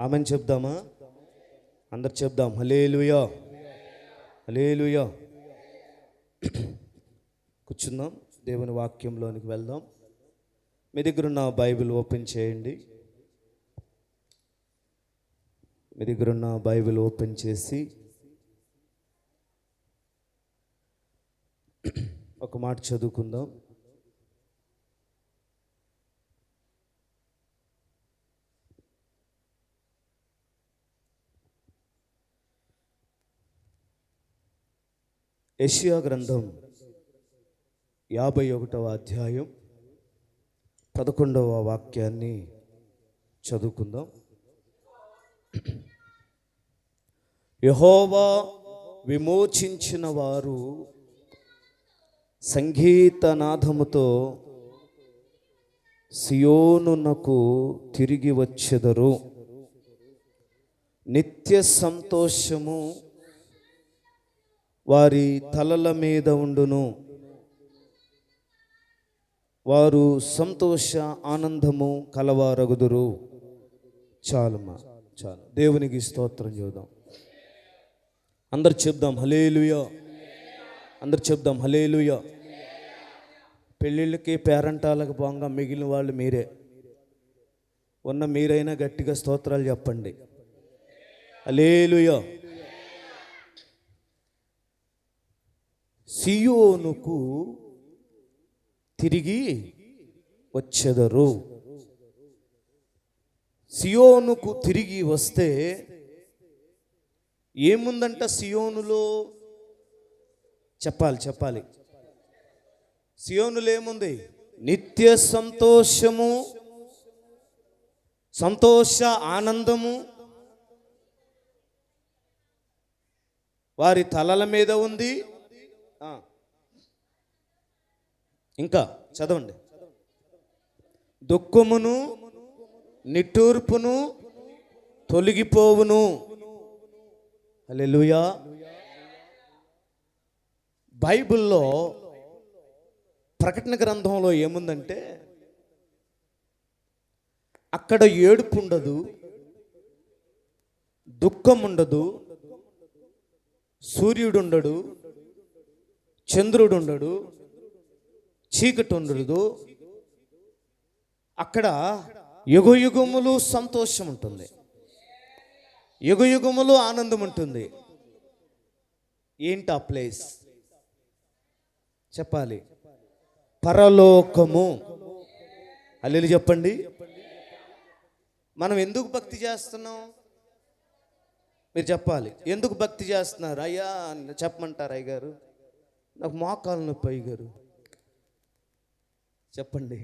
Amen చెప్దామా? అందరు చెప్దాం హల్లెలూయా, హల్లెలూయా. కూర్చుందాం, దేవుని వాక్యంలోనికి వెళ్దాం. మీ దగ్గర ఉన్న బైబిల్ ఓపెన్ చేయండి. మీ దగ్గర ఉన్న బైబిల్ ఓపెన్ చేసి ఒక మాట చదువుకుందాం. యెషయా గ్రంథం 51వ అధ్యాయం 11వ వాక్యాన్ని చదువుకుందాం. యెహోవా విమోచించిన వారు సంగీతనాదముతో సియోనునకు తిరిగి వచ్చెదరు. నిత్య సంతోషము వారి తలల మీద ఉండును. వారు సంతోష ఆనందము కలవారగుదురు. చాలుమా, చాలు. దేవునికి స్తోత్రం చేద్దాం. అందరు చెప్దాం హల్లెలూయా, అందరు చెప్దాం హల్లెలూయా. పెళ్ళిళ్ళకి పేరంటాలకు పోగా మిగిలిన వాళ్ళు మీరే. ఉన్న మీరైనా గట్టిగా స్తోత్రాలు చెప్పండి. హల్లెలూయా. సియోనుకు తిరిగి వచ్చెదరు. సియోనుకు తిరిగి వస్తే ఏముందంట సియోనులో? చెప్పాలి. సియోనులో ఏముంది? నిత్య సంతోషము, సంతోష ఆనందము వారి తలల మీద ఉంది. ఇంకా చదవండి. దుఃఖమును నిట్టూర్పును తొలగిపోవును. హల్లెలూయా. బైబిల్లో ప్రకటన గ్రంథంలో ఏముందంటే అక్కడ ఏడుపు ఉండదు, దుఃఖం ఉండదు, సూర్యుడు ఉండడు, చంద్రుడు ఉండడు, చీకటి ఉండదు. అక్కడ యుగయుగములు సంతోషం ఉంటుంది, యుగయుగములు ఆనందం ఉంటుంది. ఏంటి ఆ ప్లేస్? చెప్పాలి. పరలోకము. హల్లెలూయా చెప్పండి. మనం ఎందుకు భక్తి చేస్తున్నాం? మీరు చెప్పాలి. ఎందుకు భక్తి చేస్తున్నారు? అయ్యా చెప్పమంటారు అయ్యగారు, నాకు మోకాలు నొప్పి అయ్యగారు. చెప్పండి.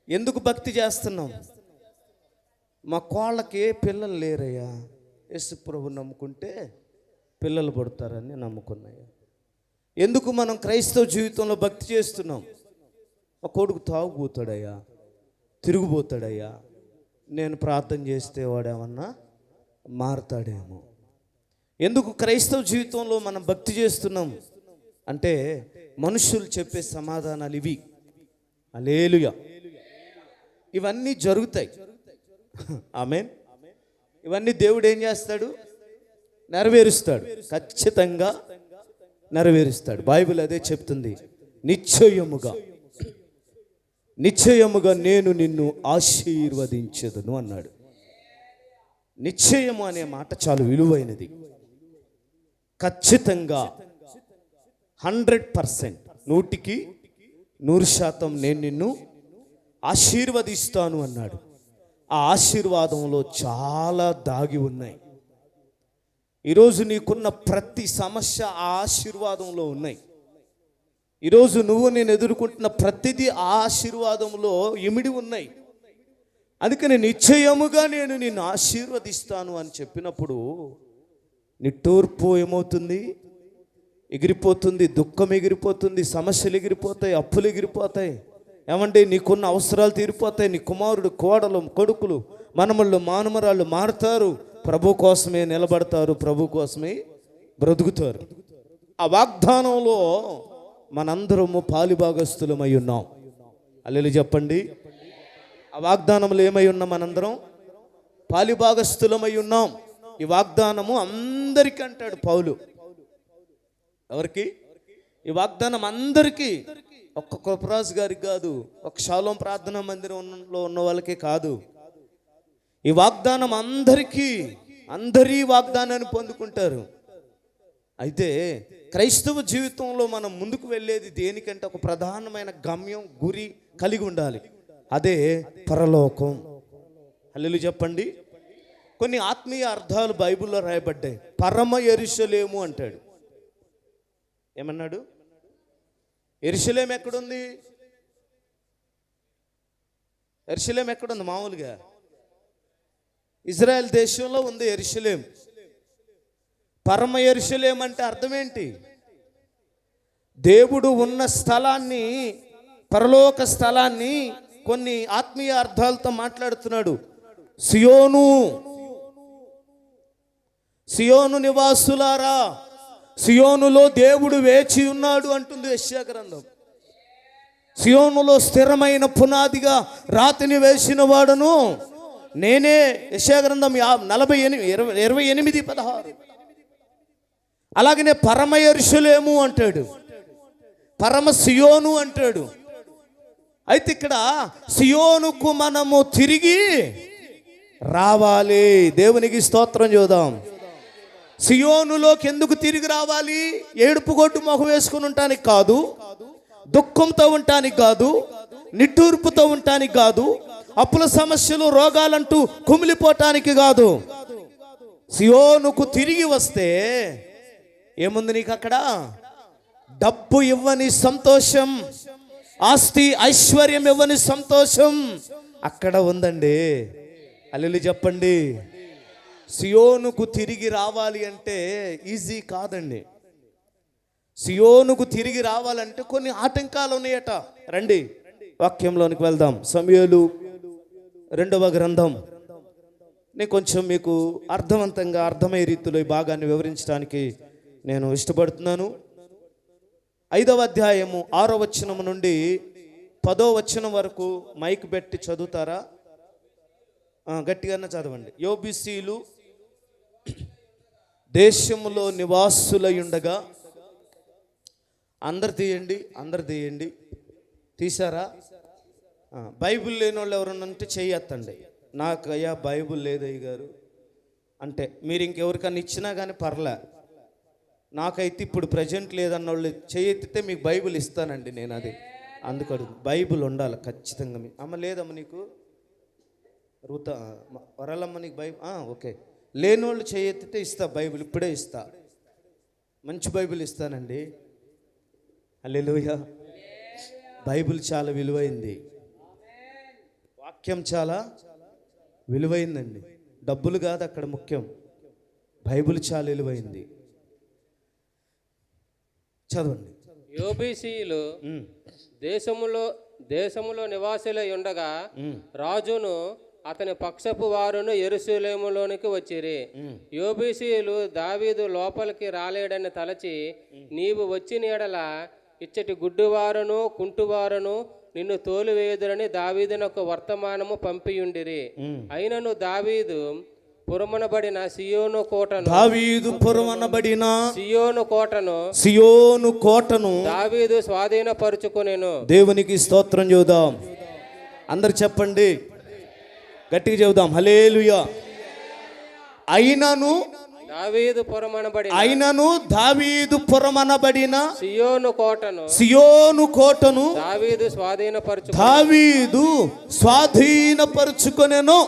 ఎందుకు భక్తి చేస్తున్నాం? మా కోళ్ళకి పిల్లలు లేరయ్యా, యేసు ప్రభువు నమ్ముకుంటే పిల్లలు పడతారని నమ్ముకున్నాయా. ఎందుకు మనం క్రైస్తవ జీవితంలో భక్తి చేస్తున్నాం? మా కొడుకు తాగుపోతాడయ్యా, తిరిగిపోతాడయ్యా, నేను ప్రార్థన చేస్తే వాడేమన్నా మారతాడేమో. ఎందుకు క్రైస్తవ జీవితంలో మనం భక్తి చేస్తున్నాం అంటే మనుషులు చెప్పే సమాధానాలు ఇవి. హల్లెలూయా. ఇవన్నీ జరుగుతాయి. ఆమేన్. ఇవన్నీ దేవుడు ఏం చేస్తాడు? నెరవేరుస్తాడు. ఖచ్చితంగా నెరవేరుస్తాడు. బైబిల్ అదే చెప్తుంది. నిశ్చయముగా నేను నిన్ను ఆశీర్వదించదును అన్నాడు. నిశ్చయము అనే మాట చాలా విలువైనది. ఖచ్చితంగా 100%, 100% నేను నిన్ను ఆశీర్వదిస్తాను అన్నాడు. ఆ ఆశీర్వాదంలో చాలా దాగి ఉన్నాయి. ఈరోజు నీకున్న ప్రతి సమస్య ఆ ఆశీర్వాదంలో ఉన్నాయి. ఈరోజు నేను ఎదుర్కొంటున్న ప్రతిదీ ఆ ఆశీర్వాదంలో ఇమిడి ఉన్నాయి. అందుకని నిశ్చయముగా నేను నిన్ను ఆశీర్వదిస్తాను అని చెప్పినప్పుడు నిట్టూర్పు ఏమవుతుంది? ఎగిరిపోతుంది. దుఃఖం ఎగిరిపోతుంది, సమస్యలు ఎగిరిపోతాయి, అప్పులు ఎగిరిపోతాయి. ఏమంటే నీకున్న అవసరాలు తీరిపోతాయి. నీ కుమారుడు, కోడలు, కొడుకులు, మనమళ్ళు, మానమరాళ్ళు మారుతారు. ప్రభు కోసమే నిలబడతారు, ప్రభు కోసమే బ్రతుకుతారు. ఆ వాగ్దానంలో మనందరము పాలిభాగస్తులమై ఉన్నాం. హల్లెలూయా చెప్పండి. ఆ వాగ్దానంలో ఏమై ఉన్నాం? మనందరం పాలిభాగస్థులమై ఉన్నాం. ఈ వాగ్దానము అందరికీ అంటాడు పౌలు. ఎవరికి? ఈ వాగ్దానం అందరికీ, ఒక్క కృపరాజు గారికి కాదు, ఒక షాలోం ప్రార్థనా మందిరంలో ఉన్న వాళ్ళకే కాదు. ఈ వాగ్దానం అందరికీ, అందరి వాగ్దానాన్ని పొందుకుంటారు. అయితే క్రైస్తవ జీవితంలో మనం ముందుకు వెళ్ళేది దేనికంటే ఒక ప్రధానమైన గమ్యం, గురి కలిగి ఉండాలి. అదే పరలోకం. హల్లెలూయా చెప్పండి. కొన్ని ఆత్మీయ అర్థాలు బైబిల్లో రాయబడ్డాయి. పరమ యెరూషలేము అంటాడు. ఏమన్నాడు? యెరూషలేము ఎక్కడుంది? యెరూషలేము ఎక్కడుంది? మామూలుగా ఇజ్రాయెల్ దేశంలో ఉంది యెరూషలేము. పరమ యెరూషలేము అంటే అర్థం ఏంటి? దేవుడు ఉన్న స్థలాన్ని, పరలోక స్థలాన్ని కొన్ని ఆత్మీయ అర్థాలతో మాట్లాడుతున్నాడు. సియోను, సియోను నివాసులారా, సియోనులో దేవుడు వేచి ఉన్నాడు అంటుంది యెషయా గ్రంథం. సియోనులో స్థిరమైన పునాదిగా రాతిని వేసిన వాడును నేనే. యెషయా గ్రంథం 28:16. అలాగనే పరమ యెరూషలేము అంటాడు, పరమ సియోను అంటాడు. అయితే ఇక్కడ సియోనుకు మనము తిరిగి రావాలి. దేవునికి స్తోత్రం చూద్దాం. సియోనులోకి ఎందుకు తిరిగి రావాలి? ఏడుపు గొడ్డు మొహం వేసుకుని ఉంటానికి కాదు, దుఃఖంతో ఉండటానికి కాదు, నిట్టూర్పుతో ఉండటానికి కాదు, అప్పుల సమస్యలు రోగాలంటూ కుమిలిపోవటానికి కాదు. సియోనుకు తిరిగి వస్తే ఏముంది నీకు అక్కడ? డబ్బు ఇవ్వని సంతోషం, ఆస్తి ఐశ్వర్యం ఇవ్వని సంతోషం అక్కడ ఉందండి. హల్లెలూయా చెప్పండి. సియోనుకు తిరిగి రావాలి అంటే ఈజీ కాదండి. సియోనుకు తిరిగి రావాలంటే కొన్ని ఆటంకాలు ఉన్నాయట. రండి వాక్యంలోనికి వెళ్దాం. సమూయేలు 2వ గ్రంథం. నేను కొంచెం మీకు అర్థవంతంగా అర్థమయ్యే రీతిలో ఈ భాగాన్ని వివరించడానికి నేను ఇష్టపడుతున్నాను. 5వ అధ్యాయము 6వ వచనం నుండి 10వ వచనం వరకు మైక్ పెట్టి చదువుతారా? గట్టిగానే చదవండి. యోబీసీలు దేశములో నివాసులై ఉండగా, అందరు తీయండి, అందరు తీయండి. తీసారా? బైబిల్ లేని వాళ్ళు ఎవరన్నా ఉంటే చెయ్యొత్తండి. నాకు అయ్యా బైబిల్ లేదయ్య గారు అంటే మీరు ఇంకెవరికన్నా ఇచ్చినా కానీ పర్లే, నాకైతే ఇప్పుడు ప్రజెంట్ లేదన్న వాళ్ళు చేయెత్తితే మీకు బైబిల్ ఇస్తానండి నేను. అది అందుకు అడుగు, బైబిల్ ఉండాలి ఖచ్చితంగా. అమ్మ లేదమ్మ నీకు? రూత వరాలమ్మ నీకు బైబిల్? ఓకే. లేని వాళ్ళు చేయెత్తితే ఇస్తా బైబిల్, ఇప్పుడే ఇస్తా. మంచి బైబిల్ ఇస్తానండి. హల్లెలూయా. బైబిల్ చాలా విలువైంది, వాక్యం చాలా విలువైందండి. డబ్బులు కాదు అక్కడ ముఖ్యం, బైబిల్ చాలా విలువైంది. చదవండి. యోబీసీలు దేశములో నివాసులై ఉండగా రాజును అతని పక్షపు వారును యెరూషలేములోనికి వచ్చిరి. యోబీసీలు దావీదు లోపలికి రాలేడని తలచి, నీవు వచ్చిన ఎడల ఇచ్చటి గుడ్డివారును కుంటువారును నిన్ను తోలివేయుదురని దావీదునకు వర్తమానము పంపియుండిరి. అయినను దావీదు పురమనబడిన సియోను కోటను, దావీదు పురమనబడిన సియోను కోటను దావీదు స్వాధీనపరుచుకొనెను. దేవునికి స్తోత్రం చెబుదాం. అందరు చెప్పండి, గట్టిగా చెబుదాం. హల్లెలూయా. అయినను దావీదు పురమనబడిన సియోను కోటను దావీదు స్వాధీనపరుచుకొనెను.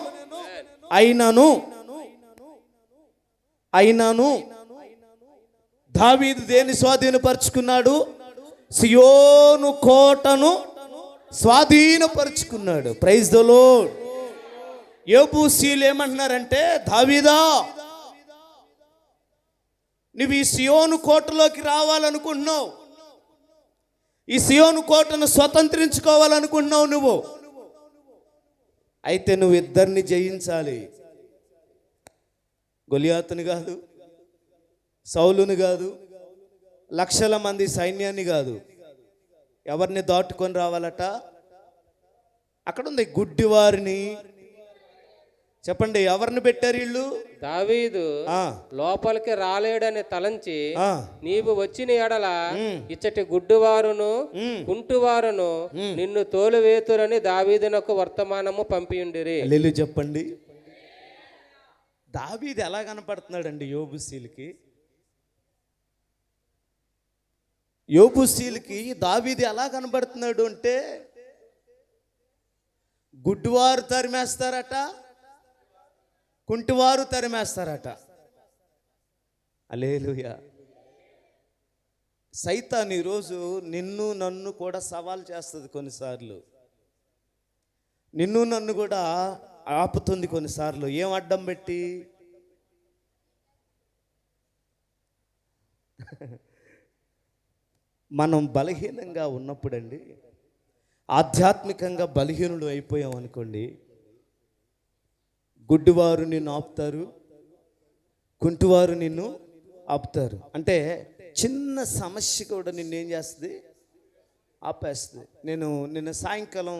అయినను దావీదు దేన్ని స్వాధీనపరుచుకున్నాడు? సియోను కోటను స్వాధీనపరుచుకున్నాడు. Praise the Lord. యోబూసీలు ఏమంటున్నారంటే, దావీదా నువ్వు ఈ సియోను కోటలోకి రావాలనుకుంటున్నావు, ఈ సియోను కోటను స్వతంత్రించుకోవాలనుకుంటున్నావు నువ్వు. అయితే నువ్వు ఇద్దరిని జయించాలి. గొలియాతుని కాదు, సౌలుని కాదు, లక్షల మంది సైన్యాన్ని కాదు. ఎవరిని దాటుకొని రావాలట? అక్కడ ఉంది, గుడ్డివారిని, చెప్పండి, ఎవరిని పెట్టారు వీళ్ళు? దావీదు ఆ, లోపలికి రాలేడని తలంచి ఆ, నీవు వచ్చిన ఎడల ఇచ్చటి గుడ్డువారును కుంటువారును నిన్ను తోలువేతురని దావీదునకు వర్తమానము పంపియుండిరి. హల్లెలూయా చెప్పండి. దావీదు ఎలా కనపడుతున్నాడండి యోబుసీలకి? యోబుసీలకి దావీదు ఎలా కనబడుతున్నాడు అంటే, గుడ్డివారు తరిమేస్తారట, కుంటివారు తరిమేస్తారట. హల్లెలూయా. సైతాన్ ఈరోజు నిన్ను నన్ను కూడా సవాల్ చేస్తుంది కొన్నిసార్లు. నిన్ను నన్ను కూడా ఆపుతుంది కొన్నిసార్లు. ఏం అడ్డం పెట్టి? మనం బలహీనంగా ఉన్నప్పుడండి, ఆధ్యాత్మికంగా బలహీనుడు అయిపోయాం అనుకోండి, గుడ్డివారు నిన్ను ఆపుతారు, కుంటివారు నిన్ను ఆపుతారు. అంటే చిన్న సమస్య కూడా నిన్నేం చేస్తుంది? ఆపేస్తుంది. నిన్న సాయంకాలం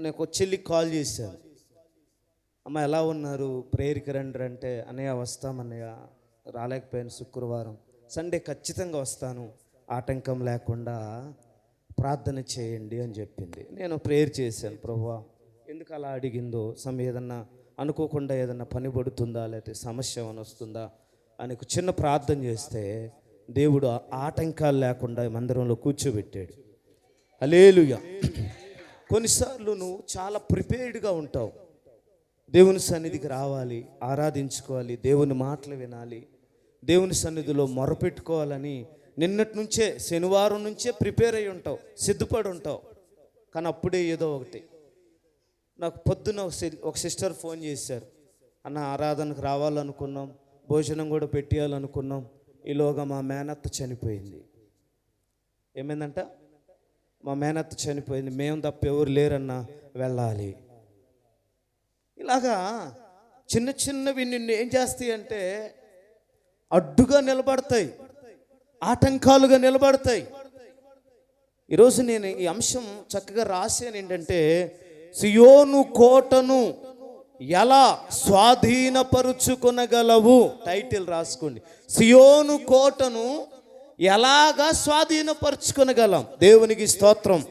నాకు ఒక చెల్లికి కాల్ చేశాను. అమ్మ ఎలా ఉన్నారు, ప్రేయర్కి రండి అంటే, అన్నయ్య వస్తామన్నయ్య, రాలేకపోయాను శుక్రవారం, సండే ఖచ్చితంగా వస్తాను, ఆటంకం లేకుండా ప్రార్థన చేయండి అని చెప్పింది. నేను ప్రేయర్ చేశాను. ప్రభువా ఎందుకు అలా అడిగిందో, ఏదన్నా అనుకోకుండా ఏదన్నా పని పడుతుందా, లేకపోతే సమస్య ఏమైనా వస్తుందా అని ఒక చిన్న ప్రార్థన చేస్తే దేవుడు ఆటంకాలు లేకుండా మందిరంలో కూర్చోబెట్టాడు. హల్లెలూయా. కొన్నిసార్లు నువ్వు చాలా ప్రిపేర్డ్గా ఉంటావు. దేవుని సన్నిధికి రావాలి, ఆరాధించుకోవాలి, దేవుని మాటలు వినాలి, దేవుని సన్నిధిలో మొరపెట్టుకోవాలని నిన్నటి నుంచే, శనివారం నుంచే ప్రిపేర్ అయి ఉంటావు, సిద్ధపడి ఉంటావు. కానీ అప్పుడే ఏదో ఒకటి. నాకు పొద్దున్న ఒక సిస్టర్ ఫోన్ చేశారు. అన్న ఆరాధనకు రావాలనుకున్నాం, భోజనం కూడా పెట్టేయాలనుకున్నాం, ఈలోగా మా మేనత్త చనిపోయింది. ఏమైందంట? మా మేనత్త చనిపోయింది, మేము తప్ప ఎవరు లేరన్నా, వెళ్ళాలి. ఇలాగా చిన్న చిన్నవి నిన్ను ఏం చేస్తాయి అంటే అడ్డుగా నిలబడతాయి, ఆటంకాలుగా నిలబడతాయి. ఈరోజు నేను ఈ అంశం చక్కగా రాశాను. ఏంటంటే, సియోను కోటను ఎలా స్వాధీనపరుచుకొనగలవు? టైటిల్ రాసుకోండి. సియోను కోటను ఎలాగా స్వాధీనపరుచుకొనగలం? దేవునికి స్తోత్రం.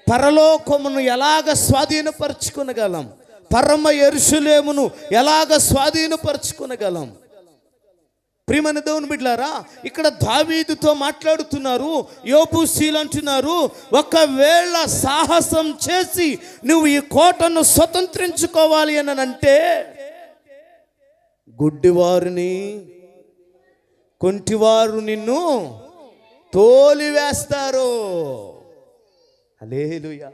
పరలోకమును ఎలాగ స్వాధీనపరుచుకొనగలం? పరమ యెరూషలేమును ఎలాగ స్వాధీనపరుచుకొనగలం? ప్రియమైన దేవుని బిడ్డలారా, ఇక్కడ దావీదుతో మాట్లాడుతున్నారు. యోబూసీలు అంటున్నారు, ఒకవేళ సాహసం చేసి నువ్వు ఈ కోటను స్వతంత్రించుకోవాలి అని అంటే, గుడ్డివారిని, కుంటివారు నిన్ను తోలివేస్తారు. హల్లెలూయా.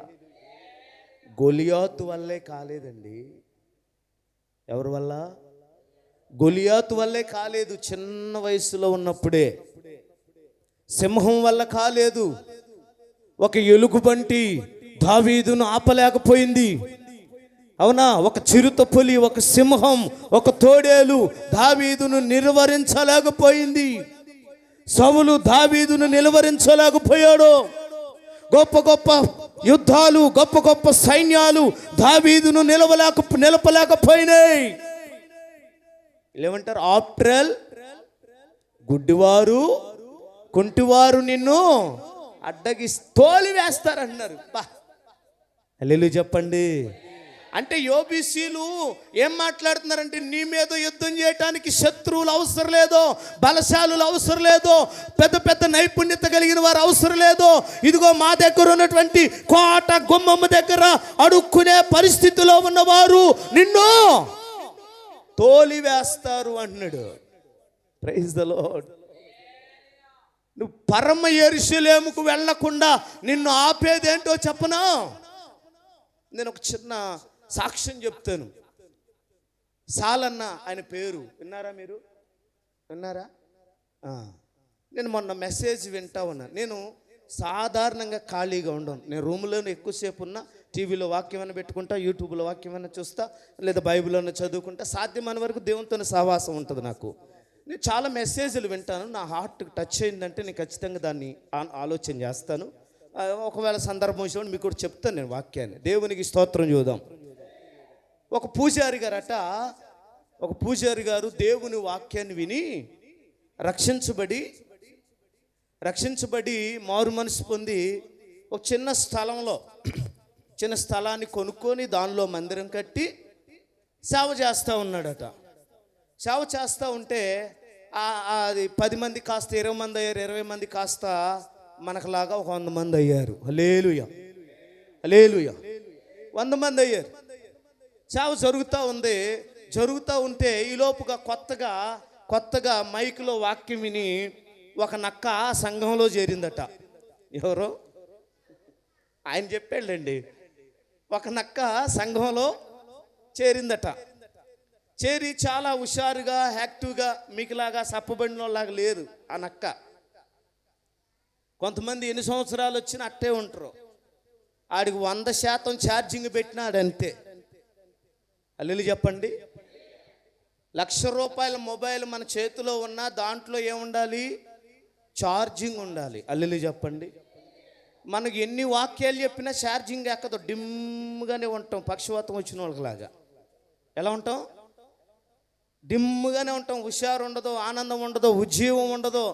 గొలియాతు వల్లే కాలేదండి. ఎవరి వల్ల? గొలియాతు వల్లే కాలేదు. చిన్న వయసులో ఉన్నప్పుడే. సింహం వల్ల కాలేదు. ఒక ఎలుగుబంటి దావీదును ఆపలేకపోయింది, అవునా? ఒక చిరుత పులి, ఒక సింహం, ఒక తోడేలు దావీదును నిలువరించలేకపోయింది. సౌలు దావీదును నిలువరించలేకపోయాడు. గొప్ప గొప్ప యుద్ధాలు, గొప్ప గొప్ప సైన్యాలు దావీదును నిలపలేకపోయినాయి. ఏమంటారు? ఆఫ్టర్ ఆల్ గుడ్డివారు, కుంటివారు నిన్ను అడ్డగి తోలి వేస్తారన్నారు. హల్లెలూయా చెప్పండి. అంటే యోబీసీలు ఏం మాట్లాడుతున్నారంటే, నీ మీద యుద్ధం చేయటానికి శత్రువులు అవసరం లేదో, బలశాలులు అవసరం లేదో, పెద్ద పెద్ద నైపుణ్యత కలిగిన వారు అవసరం లేదో, ఇదిగో మా దగ్గర ఉన్నటువంటి కోట గుమ్మమ్మ దగ్గర అడుక్కునే పరిస్థితిలో ఉన్నవారు నిన్ను తోలివేస్తారు అంటున్నాడు. Praise the lord. నువ్వు పరమ యెరూషలేముకు వెళ్లకుండా నిన్ను ఆపేదేంటో చెప్పనా? నేను ఒక చిన్న సాక్ష్యం చెప్తాను. సాలన్న ఆయన పేరు విన్నారా? మీరు విన్నారా? నేను మొన్న మెసేజ్ వింటా ఉన్నా. నేను సాధారణంగా ఖాళీగా ఉండను. నేను రూమ్లోనే ఎక్కువసేపు ఉన్నా, టీవీలో వాక్యమైనా పెట్టుకుంటా, యూట్యూబ్లో వాక్యమైనా చూస్తా, లేదా బైబిల్లోనే చదువుకుంటా. సాధ్యమైన వరకు దేవునితోనే సహవాసం ఉంటుంది నాకు. నేను చాలా మెసేజ్లు వింటాను. నా హార్ట్కి టచ్ అయిందంటే నేను ఖచ్చితంగా దాన్ని ఆలోచన చేస్తాను. ఒకవేళ సందర్భం వచ్చినప్పుడు మీకు కూడా చెప్తాను నేను వాక్యాన్ని. దేవునికి స్తోత్రం చూద్దాం. ఒక పూజారి గారు దేవుని వాక్యాన్ని విని రక్షించబడి మారు మనసు పొంది ఒక చిన్న స్థలాన్ని కొనుక్కొని దానిలో మందిరం కట్టి సేవ చేస్తూ ఉన్నాడట. సేవ చేస్తూ ఉంటే అది 10 మంది కాస్త 20 మంది అయ్యారు, 20 మంది కాస్త మనకులాగా ఒక 100 మంది అయ్యారు. హల్లెలూయా, 100 మంది అయ్యారు. సేవ జరుగుతూ ఉంటే ఈలోపుగా కొత్తగా మైక్లో వాక్యం విని ఒక నక్క సంఘంలో చేరిందట. ఎవరో ఆయన చెప్పాడండి. ఒక నక్క సంఘంలో చేరిందట. చేరి చాలా హుషారుగా యాక్టివ్గా మీకులాగా సప్పబడినలాగా లేదు ఆ నక్క. కొంతమంది ఎన్ని సంవత్సరాలు వచ్చినా అట్టే ఉంటారు. ఆడికి 100% ఛార్జింగ్ పెట్టినాడు అంతే. హల్లెలూయా చెప్పండి. ₹1,00,000 మొబైల్ మన చేతిలో ఉన్నా దాంట్లో ఏముండాలి? ఛార్జింగ్ ఉండాలి. హల్లెలూయా చెప్పండి. మనకు ఎన్ని వాక్యాలు చెప్పినా ఛార్జింగ్ ఎక్కదో, డిమ్గానే ఉంటాం. పక్షవాతం వచ్చిన వాళ్ళకిలాగా ఎలా ఉంటాం? డిమ్గానే ఉంటాం. హుషారు ఉండదు, ఆనందం ఉండదు, ఉజ్జీవం ఉండదు.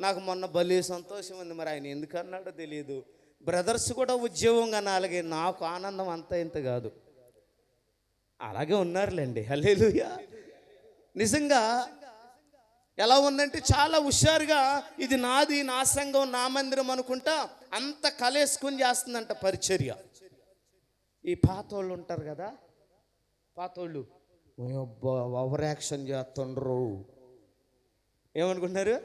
నాకు మొన్న భలే సంతోషం ఉంది. మరి ఆయన ఎందుకు అన్నాడో తెలియదు. బ్రదర్స్ కూడా ఉద్యోగంగా అలాగే, నాకు ఆనందం అంతా ఇంత కాదు. అలాగే ఉన్నారులేండి. హల్లెలూయా. నిజంగా ఎలా ఉందంటే చాలా హుషారుగా ఇది నాది, నా సంఘం, నా మందిరం అనుకుంటా అంత కలేసుకుని చేస్తుందంట పరిచర్య. ఈ పాతోళ్ళు ఉంటారు కదా, పాతోళ్ళు ఓవర్ యాక్షన్ చేస్తుండ్రు. ఏమనుకుంటున్నారు?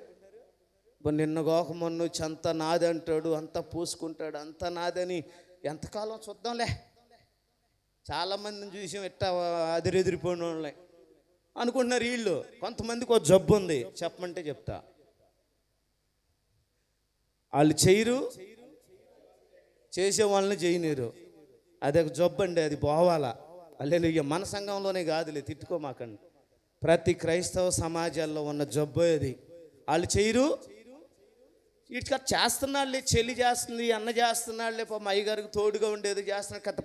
నిన్న గోకమన్ను చెంత నాది అంటాడు, అంతా పూసుకుంటాడు, అంతా నాదని. ఎంతకాలం చూద్దాంలే. చాలామందిని చూసాం ఇట్టా అదిరెదిరిపోయిన వాళ్ళని అనుకుంటున్నారు వీళ్ళు. కొంతమందికి ఒక జబ్బు ఉంది, చెప్పమంటే చెప్తా. వాళ్ళు చేయరు, చేసే వాళ్ళని చేయనీరు. అది ఒక జబ్బు అండి, అది పోవాలా. హల్లెలూయా. మన సంఘంలోనే కాదులే, తిట్టుకోమాకండి. ప్రతి క్రైస్తవ సమాజాల్లో ఉన్న జబ్బు అది. వాళ్ళు చేయరు, ఇటుక చేస్తున్నాళ్ళే, చెల్లి చేస్తుంది, అన్న చేస్తున్నాళ్ళే, మా అయ్యగారికి తోడుగా ఉండేది చేస్తున్నాడు కదా,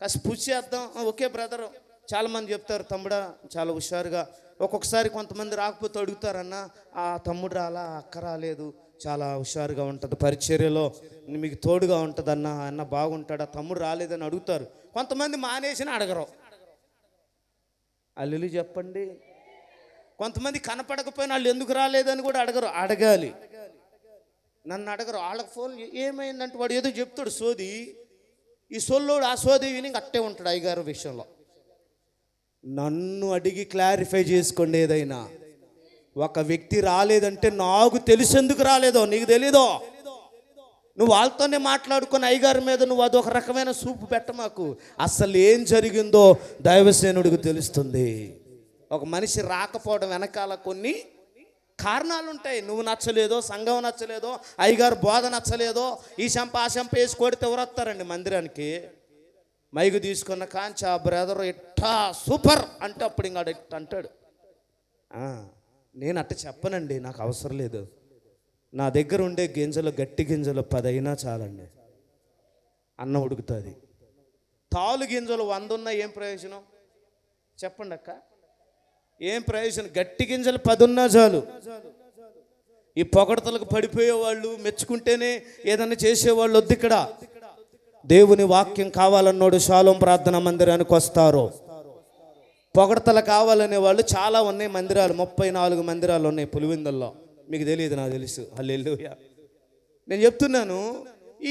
కాస్త పుష్ చేద్దాం. Okay brother. చాలామంది చెప్తారు, తమ్ముడా చాలా హుషారుగా. ఒక్కొక్కసారి కొంతమంది రాకపోతే అడుగుతారన్న, ఆ తమ్ముడు రాలా, అక్క రాలేదు, చాలా హుషారుగా ఉంటుంది పరిచర్యలో, మీకు తోడుగా ఉంటుంది అన్న బాగుంటాడు, ఆ తమ్ముడు రాలేదని అడుగుతారు. కొంతమంది మానేసిన అడగరు. అల్లులు చెప్పండి. కొంతమంది కనపడకపోయినా వాళ్ళు ఎందుకు రాలేదని కూడా అడగరు. అడగాలి. నన్ను అడగరు. వాళ్ళకి ఫోన్ ఏమైందంటే వాడు ఏదో చెప్తాడు సోది. ఈ సొల్లోడు ఆ సోది విని అట్టే ఉంటాడు అయ్యగారు విషయంలో. నన్ను అడిగి క్లారిఫై చేసుకోండి. ఏదైనా ఒక వ్యక్తి రాలేదంటే నాకు తెలుసెందుకు రాలేదో నీకు తెలీదో. నువ్వు వాళ్ళతోనే మాట్లాడుకొని అయ్యగారి మీద నువ్వు అదొక రకమైన సూపు పెట్ట మాకు. అసలు ఏం జరిగిందో దైవసేనుడికి తెలుస్తుంది. ఒక మనిషి రాకపోవడం వెనకాల కొన్ని కారణాలు ఉంటాయి. నువ్వు నచ్చలేదో, సంఘం నచ్చలేదో, అయ్యగారు బోధ నచ్చలేదో, ఈ శంప ఆ శంప వేసి కొడితే ఎవరు వస్తారండి మందిరానికి? మైకు తీసుకున్న కాంచి ఆ బ్రదర్ ఇట్టా సూపర్ అంటే అప్పుడు ఇంకా ఇట్ట అంటాడు. నేను అట్ట చెప్పనండి, నాకు అవసరం లేదు. నా దగ్గర ఉండే గింజలు, గట్టి గింజలు 10 అయినా చాలండి, అన్నం ఉడుకుతుంది. తాలు గింజలు 100 ఉన్నా ఏం ప్రయోజనం చెప్పండి అక్క? ఏం ప్రయోజనం? గట్టి గింజలు 10 ఉన్నా చాలు. ఈ పొగడతలకు పడిపోయేవాళ్ళు, మెచ్చుకుంటేనే ఏదన్నా చేసేవాళ్ళు వద్దు. ఇక్కడ దేవుని వాక్యం కావాలన్నోడు షాలోం ప్రార్థనా మందిరానికి వస్తారు. పొగడతలు కావాలనే వాళ్ళు చాలా ఉన్నాయి మందిరాలు. 34 మందిరాలు ఉన్నాయి పులివెందుల్లో. మీకు తెలియదు, నాకు తెలుసు. హల్లెలూయా. నేను చెప్తున్నాను,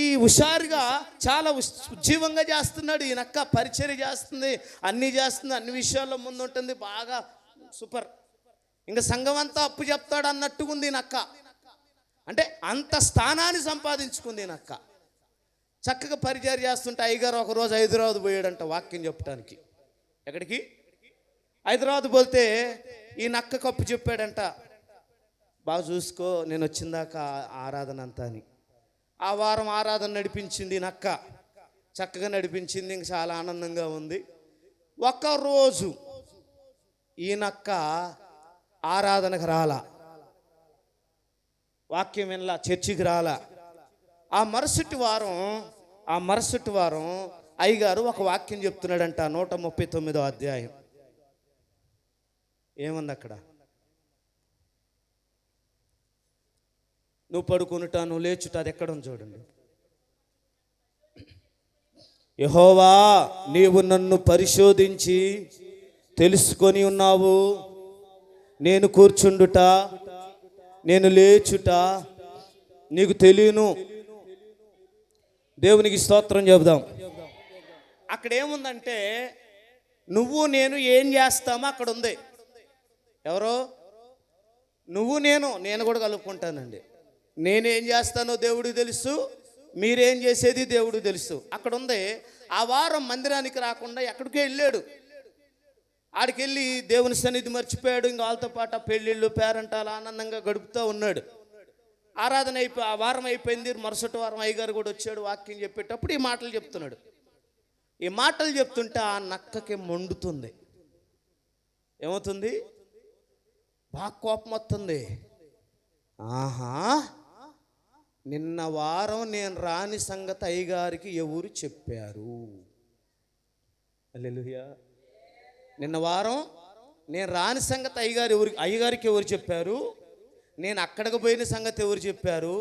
ఈ హుషారుగా చాలా ఉజ్జీవంగా చేస్తున్నాడు ఈ నక్క. పరిచర్య చేస్తుంది, అన్నీ చేస్తుంది, అన్ని విషయాల్లో ముందు ఉంటుంది, బాగా సూపర్. ఇంకా సంఘం అంతా అప్పు చెప్తాడు అన్నట్టుగా ఉంది నక్క. అంటే అంత స్థానాన్ని సంపాదించుకుంది నక్క. చక్కగా పరిచర్య చేస్తుంటే అయ్యగారు ఒకరోజు హైదరాబాద్ పోయాడంట వాక్యం చెప్పడానికి. ఎక్కడికి? హైదరాబాద్ పోతే ఈ నక్క కప్పు చెప్పాడంట, బాగా చూసుకో నేను వచ్చిందాకా ఆరాధన అంతా అని. ఆ వారం ఆరాధన నడిపించింది నక్క, చక్కగా నడిపించింది. ఇంక చాలా ఆనందంగా ఉంది. ఒక్కరోజు ఈ నక్క ఆరాధనకు రాలా, వాక్యం వినలా, చర్చికి రాలా. ఆ మరుసటి వారం అయ్యగారు ఒక వాక్యం చెప్తున్నాడంట 139వ అధ్యాయం. ఏముంది అక్కడ? నువ్వు పడుకునుట, నువ్వు లేచుట, అది ఎక్కడ ఉంది చూడండి. యెహోవా, నీవు నన్ను పరిశోధించి తెలుసుకొని ఉన్నావు. నేను కూర్చుండుట, నేను లేచుట నీకు తెలియను. దేవునికి స్తోత్రం చెబుదాం. అక్కడ ఏముందంటే నువ్వు నేను ఏం చేస్తామో అక్కడ ఉంది. ఎవరో నువ్వు నేను కూడా కలుపుకుంటానండి. నేనేం చేస్తానో దేవుడికి తెలుసు, మీరేం చేసేది దేవుడికి తెలుసు. అక్కడ ఉంది. ఆ వారం మందిరానికి రాకుండా ఎక్కడికి వెళ్ళాడు. ఆడికి వెళ్ళి దేవుని సన్నిధి మర్చిపోయాడు. ఇంకా వాళ్ళతో పాటు పెళ్ళిళ్ళు, పేరంటాలు ఆనందంగా గడుపుతూ ఉన్నాడు. ఆరాధన ఆ వారం అయిపోయింది. మరుసటి వారం అయ్యగారు కూడా వచ్చాడు. వాక్యం చెప్పేటప్పుడు ఈ మాటలు చెప్తున్నాడు. ఈ మాటలు చెప్తుంటే ఆ నక్కకి మండుతుంది. ఏమవుతుంది? బాగా కోపం వస్తుంది. ఆహా, నిన్న వారం నేను రాని సంగతి అయ్యగారికి ఎవరు చెప్పారు? హల్లెలూయా. నిన్న వారం నేను రాని సంగతి అయ్యగారికి ఎవరు చెప్పారు? నేను అక్కడికి పోయిన సంగతి ఎవరు చెప్పారు?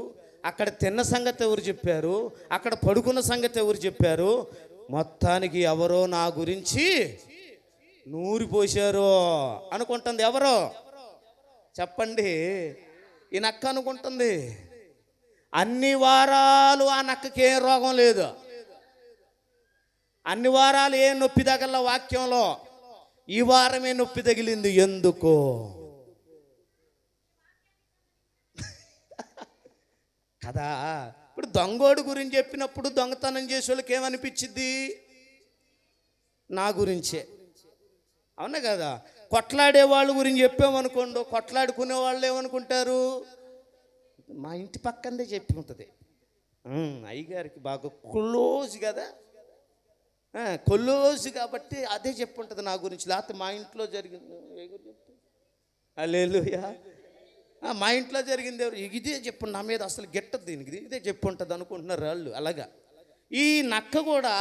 అక్కడ తిన్న సంగతి ఎవరు చెప్పారు? అక్కడ పడుకున్న సంగతి ఎవరు చెప్పారు? మొత్తానికి ఎవరో నా గురించి నూరి పోశారు అనుకుంటుంది. ఎవరో చెప్పండి. ఈ నక్క అనుకుంటుంది. అన్ని వారాలు ఆ నక్కకి ఏ రోగం లేదు. అన్ని వారాలు ఏ నొప్పి తగల వాక్యంలో, ఈ వారమే నొప్పి తగిలింది. ఎందుకో? కదా. ఇప్పుడు దొంగోడు గురించి చెప్పినప్పుడు దొంగతనం చేసే వాళ్ళకి ఏమనిపించింది? నా గురించే. అవునా కదా? కొట్లాడే వాళ్ళ గురించి చెప్పామనుకోండి, కొట్లాడుకునే వాళ్ళు ఏమనుకుంటారు? మా ఇంటి పక్కనే చెప్పి ఉంటుంది. అయ్యగారికి బాగా క్లోజ్ కదా, క్లోజ్ కాబట్టి అదే చెప్పుంటుంది నా గురించి. లేకపోతే మా ఇంట్లో జరిగింది హల్లెలూయా, మా ఇంట్లో జరిగింది ఎవరు ఇదే చెప్పు, నా మీద అసలు గిట్టదు దీనికి, ఇదే చెప్పుంటుంది అనుకుంటున్నారు వాళ్ళు. అలాగా ఈ నక్క కూడా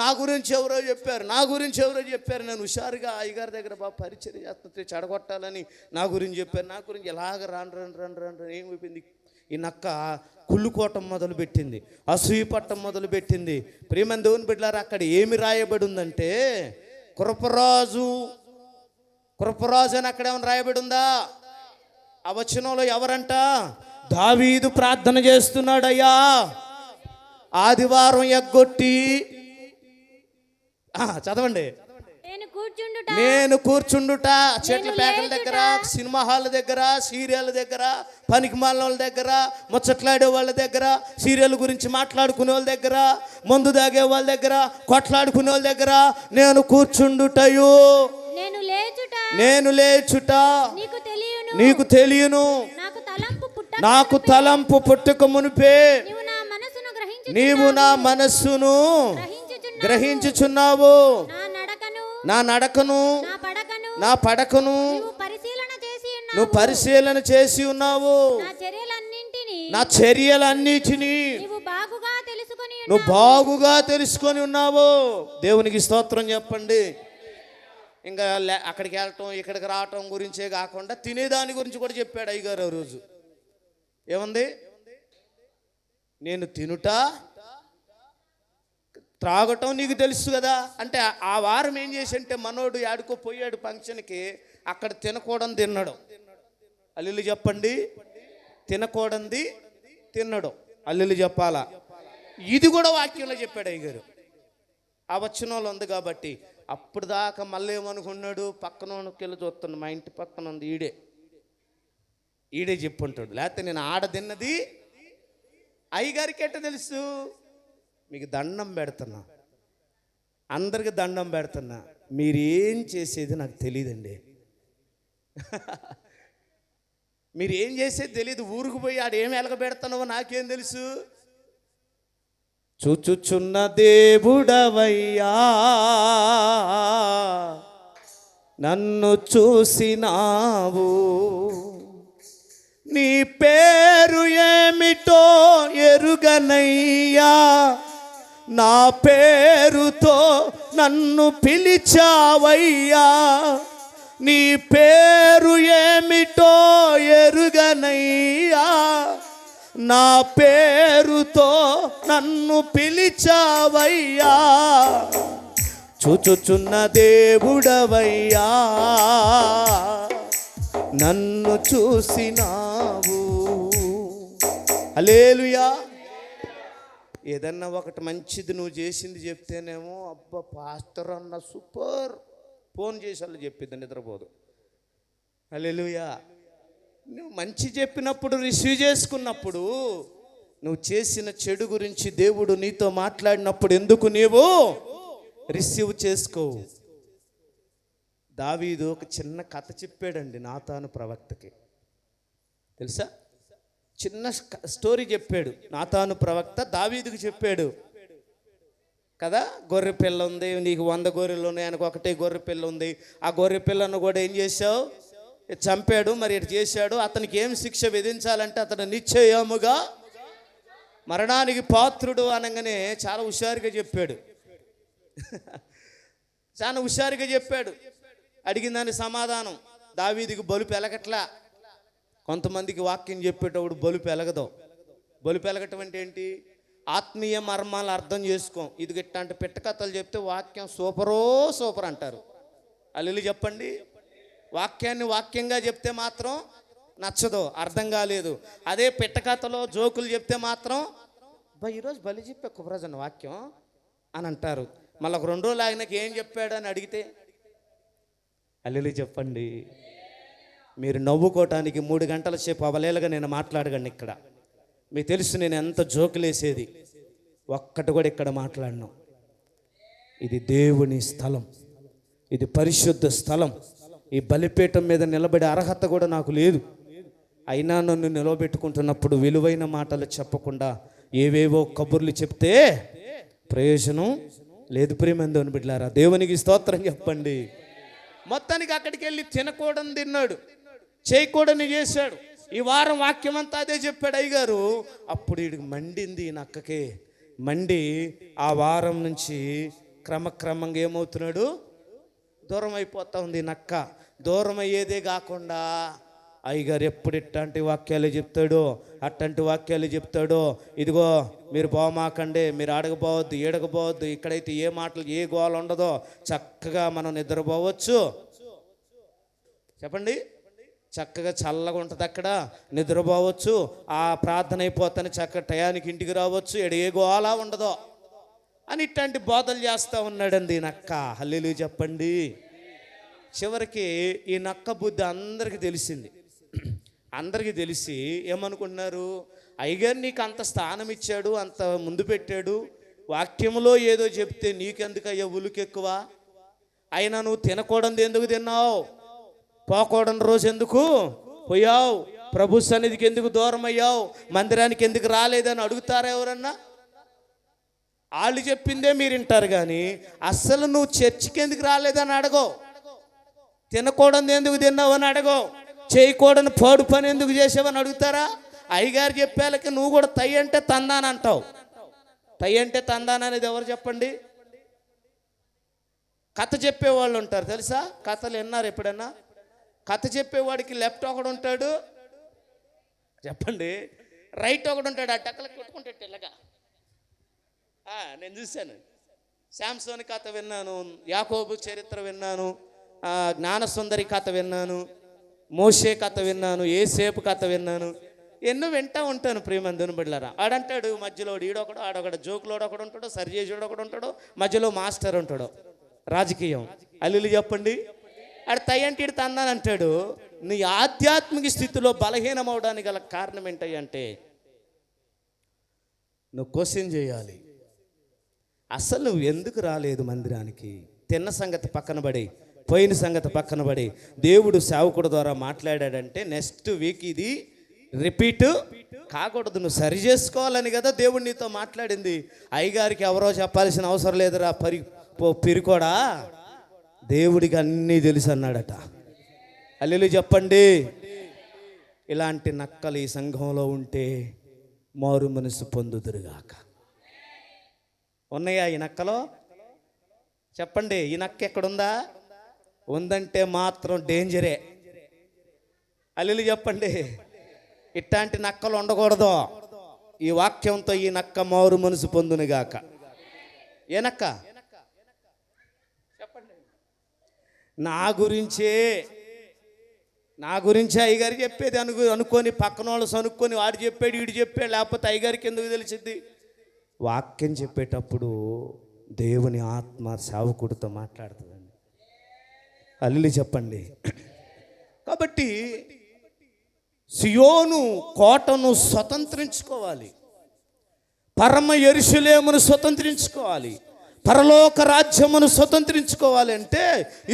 నా గురించి ఎవరో చెప్పారు, నా గురించి ఎవరో చెప్పారు. నేను హుషారుగా అయ్యగారి దగ్గర బాగా పరిచయం చేస్తుంటే చెడగొట్టాలని నా గురించి చెప్పారు. నా గురించి ఎలాగ రాను ఏమైపోయింది? ఈ నక్క కుళ్ళుకోవటం మొదలుపెట్టింది, అసూయ పట్టం మొదలుపెట్టింది. ప్రియమైన దేవుని బిడ్డలారా, అక్కడ ఏమి రాయబడి ఉందంటే కృపరాజు అని అక్కడ ఏమైనా రాయబడి ఉందా? ఆ వచనంలో ఎవరంట? దావీదు ప్రార్థన చేస్తున్నాడయ్యా, ఆదివారం ఎగ్గొట్టి. చదవండి. నేను కూర్చుండుట చెట్ల పేకల దగ్గర, సినిమా హాల్ దగ్గర, సీరియల్ దగ్గర, పనికి మాలిన వాళ్ళ దగ్గర, ముచ్చట్లాడే వాళ్ళ దగ్గర, సీరియల్ గురించి మాట్లాడుకునే వాళ్ళ దగ్గర, మందు తాగే వాళ్ళ దగ్గర, కొట్లాడుకునే వాళ్ళ దగ్గర నేను కూర్చుండుటయు, నేను లేచుట నీకు తెలియను. నాకు తలంపు పుట్టక మునిపే నీవు నా మనస్సును గ్రహించుచున్నావు. నా నడకను నా పడకను నువ్వు పరిశీలన చేసి ఉన్నావు. నా చర్యలన్నిటినీ నువ్వు బాగుగా తెలుసుకొని ఉన్నావు. దేవునికి స్తోత్రం చెప్పండి. ఇంకా అక్కడికి వెళ్ళటం ఇక్కడికి రావటం గురించే కాకుండా తినేదాని గురించి కూడా చెప్పాడు అయ్యగారు ఆ రోజు. ఏముంది? నేను తినుట త్రాగటం నీకు తెలుసు కదా. అంటే ఆ వారం ఏం చేసి అంటే మనోడు ఆడుకో పోయాడు ఫంక్షన్కి, అక్కడ తినకూడదు తిన్నాడు. అల్లులు చెప్పండి. తినకూడదు తిన్నాడు. అల్లులు చెప్పాలా? ఇది కూడా వాక్యంలో చెప్పాడు అయ్యగారు. ఆ వచనంలో ఉంది కాబట్టి అప్పుడు దాకా మళ్ళీ ఏమనుకున్నాడు? పక్కనకి వెళ్ళి చూస్తున్నాడు, మా ఇంటి పక్కన ఉంది ఈడే చెప్పుంటాడు. లేకపోతే నేను ఆడ తిన్నది అయ్యగారికి ఎట్ట తెలుసు? మీకు దండం పెడుతున్నా, అందరికి దండం పెడుతున్నా, మీరేం చేసేది నాకు తెలియదండి. మీరేం చేసేది తెలియదు. ఊరికి పోయి ఆడేం ఎలగబెడుతున్నావో నాకేం తెలుసు? చూచుచున్న దేవుడవయ్యా, నన్ను చూసినావు. నీ పేరు ఏమిటో ఎరుగనయ్యా, నా పేరుతో నన్ను పిలిచావయ్యా, నీ పేరు ఏమిటో ఎరుగనయ్యా, నా పేరుతో నన్ను పిలిచావయ్యా, చూచుచున్న దేవుడవయ్యా, నన్ను చూసినావు. హల్లెలూయా. ఏదన్నా ఒకటి మంచిది నువ్వు చేసింది చెప్తేనేమో అబ్బా పాస్టర్ అన్న సూపర్, ఫోన్ చేసి వాళ్ళు చెప్పిద్ది, నిద్రపోదు. హల్లెలూయా. నువ్వు మంచి చెప్పినప్పుడు, రిసీవ్ చేసుకున్నప్పుడు, నువ్వు చేసిన చెడు గురించి దేవుడు నీతో మాట్లాడినప్పుడు ఎందుకు నీవు రిసీవ్ చేసుకోవు? దావీదు ఒక చిన్న కథ చెప్పాడండి నాతాను ప్రవక్తకి, తెలుసా? చిన్న స్టోరీ చెప్పాడు నాతాను ప్రవక్త దావీదుకి చెప్పాడు కదా. గొర్రె పిల్ల ఉంది, నీకు 100 గొర్రెలు ఉన్నాయి, ఆయనకు ఒకటే గొర్రె పిల్ల ఉంది. ఆ గొర్రె పిల్లను కూడా ఏం చేశావు? చంపాడు. మరి ఇటు చేశాడు. అతనికి ఏం శిక్ష విధించాలంటే అతను నిశ్చయముగా మరణానికి పాత్రుడు అనగానే చాలా హుషారుగా చెప్పాడు. చాలా హుషారుగా చెప్పాడు. అడిగిన దాని సమాధానం దావీదుకి బలుపు ఎలగట్లా. కొంతమందికి వాక్యం చెప్పేటప్పుడు బలుపు ఎలగదు. బలుపు ఎలగటం అంటే ఏంటి? ఆత్మీయ మర్మాలు అర్థం చేసుకోం. ఇది ఇట్లాంటి పిట్టకథలు చెప్తే వాక్యం సూపర్ అంటారు. అల్లు చెప్పండి. వాక్యాన్ని వాక్యంగా చెప్తే మాత్రం నచ్చదు, అర్థం కాలేదు. అదే పిట్టకథలో జోకులు చెప్తే మాత్రం ఈరోజు బలి చెప్పే కుబరాజన్న వాక్యం అని అంటారు. మళ్ళీ ఒక 2 రోజులు ఆయనకి ఏం చెప్పాడు అని అడిగితే అల్లు చెప్పండి. మీరు నవ్వుకోవటానికి 3 గంటల సేపు అవలేలుగా నేను మాట్లాడగలను. ఇక్కడ మీకు తెలుసు నేను ఎంత జోకులేసేది. ఒక్కటి కూడా ఇక్కడ మాట్లాడను. ఇది దేవుని స్థలం, ఇది పరిశుద్ధ స్థలం. ఈ బలిపీఠం మీద నిలబడే అర్హత కూడా నాకు లేదు. అయినా నన్ను నిలబెట్టుకుంటున్నప్పుడు విలువైన మాటలు చెప్పకుండా ఏవేవో కబుర్లు చెప్తే ప్రయోజనం లేదు. ప్రియమందుని బిడ్డలారా, దేవునికి స్తోత్రం చెప్పండి. మొత్తానికి అక్కడికి వెళ్ళి తినకూడని తిన్నాడు, చేయకూడని చేశాడు. ఈ వారం వాక్యం అంతా అదే చెప్పాడు అయ్యగారు. అప్పుడు వీడికి మండింది, నక్కకే మండి ఆ వారం నుంచి క్రమక్రమంగా ఏమవుతున్నాడు? దూరం అయిపోతా ఉంది నక్క. దూరం అయ్యేదే కాకుండా అయ్యగారు ఎప్పుడు ఇట్లాంటి వాక్యాలు చెప్తాడో, అట్లాంటి వాక్యాలు చెప్తాడో. ఇదిగో మీరు పోమాకండి, మీరు అడగపోవద్దు, ఏడకపోవద్దు, ఇక్కడైతే ఏ మాటలు ఏ గోల ఉండదో, చక్కగా మనం నిద్రపోవచ్చు. చెప్పండి, చక్కగా చల్లగా ఉంటుంది అక్కడ, నిద్రపోవచ్చు. ఆ ప్రార్థన అయిపోతాను చక్కగా టయానికి ఇంటికి రావచ్చు, ఏ గోల ఉండదో అని ఇట్లాంటి బోధలు చేస్తూ ఉన్నాడండి నక్క. హల్లెలూయా చెప్పండి. చివరికి ఈ నక్క బుద్ధి అందరికీ తెలిసింది. అందరికీ తెలిసి ఏమనుకుంటున్నారు? అయ్యగారు నీకు అంత స్థానం ఇచ్చాడు, అంత ముందు పెట్టాడు, వాక్యంలో ఏదో చెప్తే నీకెందుకయ్యా ఉలుకెక్కువ? అయినా నువ్వు తినకూడదు ఎందుకు తిన్నావు? పోకూడని రోజు ఎందుకు పోయావు? ప్రభు సన్నిధికి ఎందుకు దూరం అయ్యావు? మందిరానికి ఎందుకు రాలేదని అడుగుతారా ఎవరన్నా? వాళ్ళు చెప్పిందే మీరు వింటారు కానీ అస్సలు నువ్వు చర్చికి ఎందుకు రాలేదని అడగవు. తినకూడదు ఎందుకు తిన్నావు అని అడగవు. చేయకూడని పాడు పని ఎందుకు చేసావని అడుగుతారా? అయ్యగారు చెప్పేళ్ళకి నువ్వు కూడా తై అంటే తందాన అంటావు. తై అంటే తందాన అనేది ఎవరు చెప్పండి? కథ చెప్పేవాళ్ళు ఉంటారు తెలుసా? కథలు విన్నారు ఎప్పుడన్నా? కథ చెప్పేవాడికి లెఫ్ట్ ఒకడు ఉంటాడు, చెప్పండి, రైట్ ఒకడు ఉంటాడు. ఆ టక్కలకి కొట్టుకుంటాడు ఇలాగా. నేను చూశాను. శాంసోని కథ విన్నాను, యాకోబు చరిత్ర విన్నాను, జ్ఞానసుందరి కథ విన్నాను, మోషే కథ విన్నాను, ఏసేపు కథ విన్నాను. ఎన్నో వింటూ ఉంటాను ప్రియమందుని బిడ్డలారా. ఆడంటాడు మధ్యలో ఈడొకడు, ఆడొకడు జోకులోడు ఒకడు ఉంటాడు, సరిచేసేడు ఒకడు ఉంటాడు, మధ్యలో మాస్టర్ ఉంటాడు. రాజకీయం అల్లులు చెప్పండి. ఆడు తై అంటే ఇడు తందాని అంటాడు. నీ ఆధ్యాత్మిక స్థితిలో బలహీనం అవడానికి గల కారణం ఏంటంటే నువ్వు క్వశ్చన్ చేయాలి. అసలు నువ్వు ఎందుకు రాలేదు మందిరానికి? తిన్న సంగతి పక్కన పడి, పోయిన సంగతి పక్కన పడి, దేవుడు సేవకుడు ద్వారా మాట్లాడాడంటే నెక్స్ట్ వీక్ ఇది రిపీట్ కాకూడదు. నువ్వు సరి చేసుకోవాలని కదా దేవుడు నీతో మాట్లాడింది. అయ్యగారికి ఎవరో చెప్పాల్సిన అవసరం లేదురా పిరికోడా, దేవుడికి అన్నీ తెలుసు అన్నాడట. హల్లెలూయా చెప్పండి. ఇలాంటి నక్కలు ఈ సంఘంలో ఉంటే మారు మనసు పొందుదురుగాక. ఉన్నాయా ఈ నక్కలో? చెప్పండి, ఈ నక్క ఎక్కడుందా? ఉందంటే మాత్రం డేంజరే. అల్లులు చెప్పండి, ఇట్లాంటి నక్కలు ఉండకూడదు. ఈ వాక్యంతో ఈ నక్క మారు మనసు పొందునుగాక. ఏ నక్క? చెప్పండి. నా గురించే అయ్యగారు చెప్పేది అనుకొని పక్కన వాళ్ళు సనుక్కొని వాడు చెప్పాడు వీడు చెప్పాడు, లేకపోతే అయ్యగారికి ఎందుకు తెలిసింది? వాక్యం చెప్పేటప్పుడు దేవుని ఆత్మ సేవకుడితో మాట్లాడుతుందండి. అల్లులు చెప్పండి. కాబట్టి సియోను కోటను స్వతంత్రించుకోవాలి, పరమ యెరూషలేమును స్వతంత్రించుకోవాలి, పరలోక రాజ్యమును స్వతంత్రించుకోవాలి. అంటే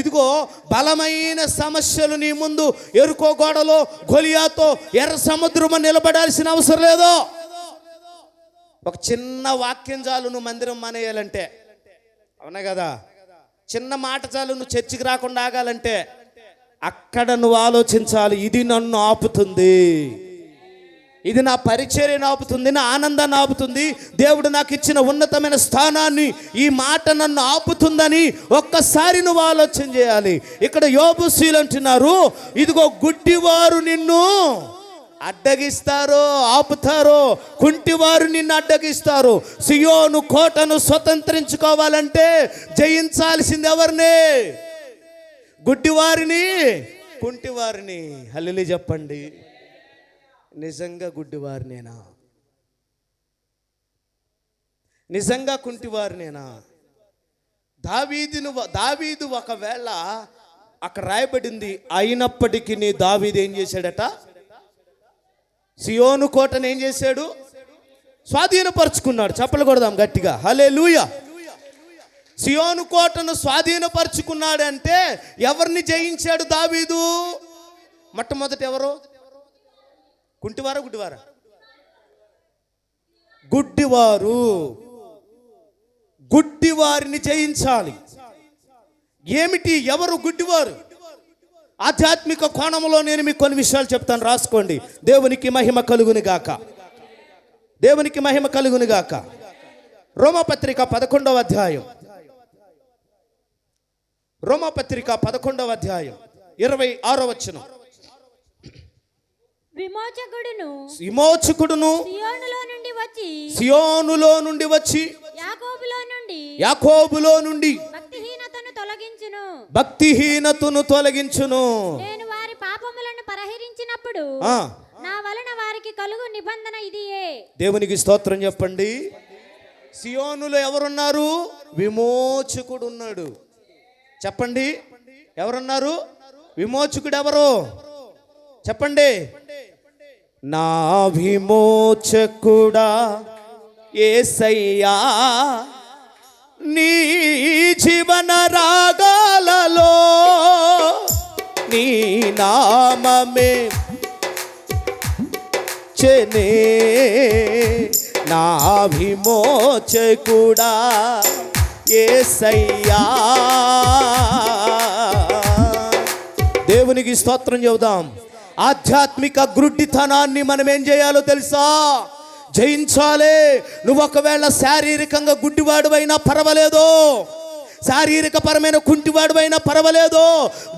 ఇదిగో బలమైన సమస్యలు నీ ముందు ఎరుకో గోడలో గొలియాతో ఎర్ర సముద్రము నిలబడాల్సిన అవసరం లేదు. ఒక చిన్న వాక్యం చాలు నువ్వు మందిరం మానేయాలంటే, అవునా కదా? చిన్న మాట చాలు నువ్వు చర్చికి రాకుండా ఆగాలంటే. అక్కడ నువ్వు ఆలోచించాలి, ఇది నన్ను ఆపుతుంది, ఇది నా పరిచర్యను ఆపుతుంది, నా ఆనందాన్ని ఆపుతుంది, దేవుడు నాకు ఇచ్చిన ఉన్నతమైన స్థానాన్ని, ఈ మాట నన్ను ఆపుతుందని ఒక్కసారి నువ్వు ఆలోచన చేయాలి. ఇక్కడ యోబుశీలు అంటున్నారు, ఇదిగో గుడ్డివారు నిన్ను అడ్డగిస్తారు, ఆపుతారు, కుంటివారు నిన్ను అడ్డగిస్తారు. సియోను కోటను స్వతంత్రించుకోవాలంటే జయించాల్సింది ఎవరిని? గుడ్డివారిని, కుంటివారిని. హల్లెలూయా చెప్పండి. నిజంగా గుడ్డివారినేనా? నిజంగా కుంటివారినేనా? దావీదు ఒకవేళ అక్కడ రాయబడింది, అయినప్పటికీ దావీదు ఏం చేశాడట? సియోను కోటను ఏం చేశాడు? స్వాధీనపరుచుకున్నాడు. చప్పలు కొడదాం గట్టిగా, హల్లెలూయా. సియోను కోటను స్వాధీనపరుచుకున్నాడు అంటే ఎవరిని జయించాడు దావీదు? మొట్టమొదటి ఎవరు? కుంటివారా గుడ్డివారా? గుడ్డివారు. గుడ్డివారిని జయించాలి. ఏమిటి? ఎవరు గుడ్డివారు? ఆధ్యాత్మిక కోణంలో నేను మీకు కొన్ని విషయాలు చెప్తాను, రాసుకోండి. దేవునికి మహిమ కలుగును గాక, దేవునికి మహిమ కలుగును గాక. రోమాపత్రిక 11వ అధ్యాయం, రోమాపత్రిక 11వ అధ్యాయం 26వ వచనం. విమోచకుడును సియోనులో నుండి వచ్చి యాకోబులో నుండి భక్తిహీనతను తొలగించును. నేను వారి పాపములను పరిహరించినప్పుడు నా వలన వారికి కలుగు నిబంధన ఇదియే. దేవునికి స్తోత్రం చెప్పండి. సియోనులో ఎవరున్నారు? విమోచకుడు ఉన్నాడు. చెప్పండి, ఎవరున్నారు? విమోచకుడు ఎవరు? చెప్పండి. నా విమోచకుడా యేసయ్యా, నీ జీవన రాగాలలో నీ నామమే చెనే. నా విమోచకుడా యేసయ్యా. దేవునికి స్తోత్రం చెబుదాం. ఆధ్యాత్మిక గుడ్డితనాన్ని మనం ఏం చేయాలో తెలుసా? జయించాలి. నువ్వు ఒకవేళ శారీరకంగా గుడ్డివాడువైనా పర్వాలేదు, శారీరక పరమైన కుంటివాడువైనా పర్వాలేదు,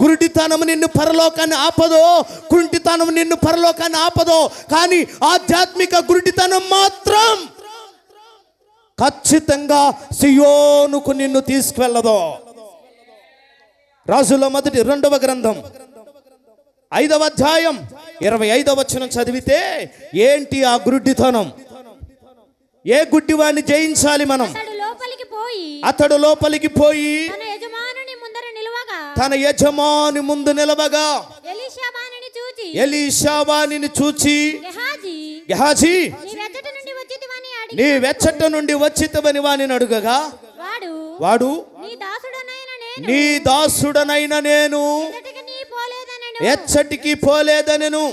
గుడ్డితనం నిన్ను పరలోకాన్ని ఆపదో, కుంటితనం నిన్ను పరలోకాన్ని ఆపదో. కానీ ఆధ్యాత్మిక గుడ్డితనం మాత్రం ఖచ్చితంగా సియోనుకు నిన్ను తీసుకువెళ్ళదు. రాజుల మొదటి 2వ గ్రంథం 5వ అధ్యాయం 25వ వచనం చదివితే ఏంటి ఆ గుడ్డితనం? ఏ గుడ్డివాడిని జయించాలి మనం? అతడు లోపలికి పోయి తన యజమాని ముందు నిలవగా ఎలీషావానిని చూచి, గెహాజీ, నీ వెచ్చట నుండి వచ్చితవని వానిని అడుగగా వాడు, నీ దాసుడనైన నేను ఎచ్చటికి పోలేదనెను.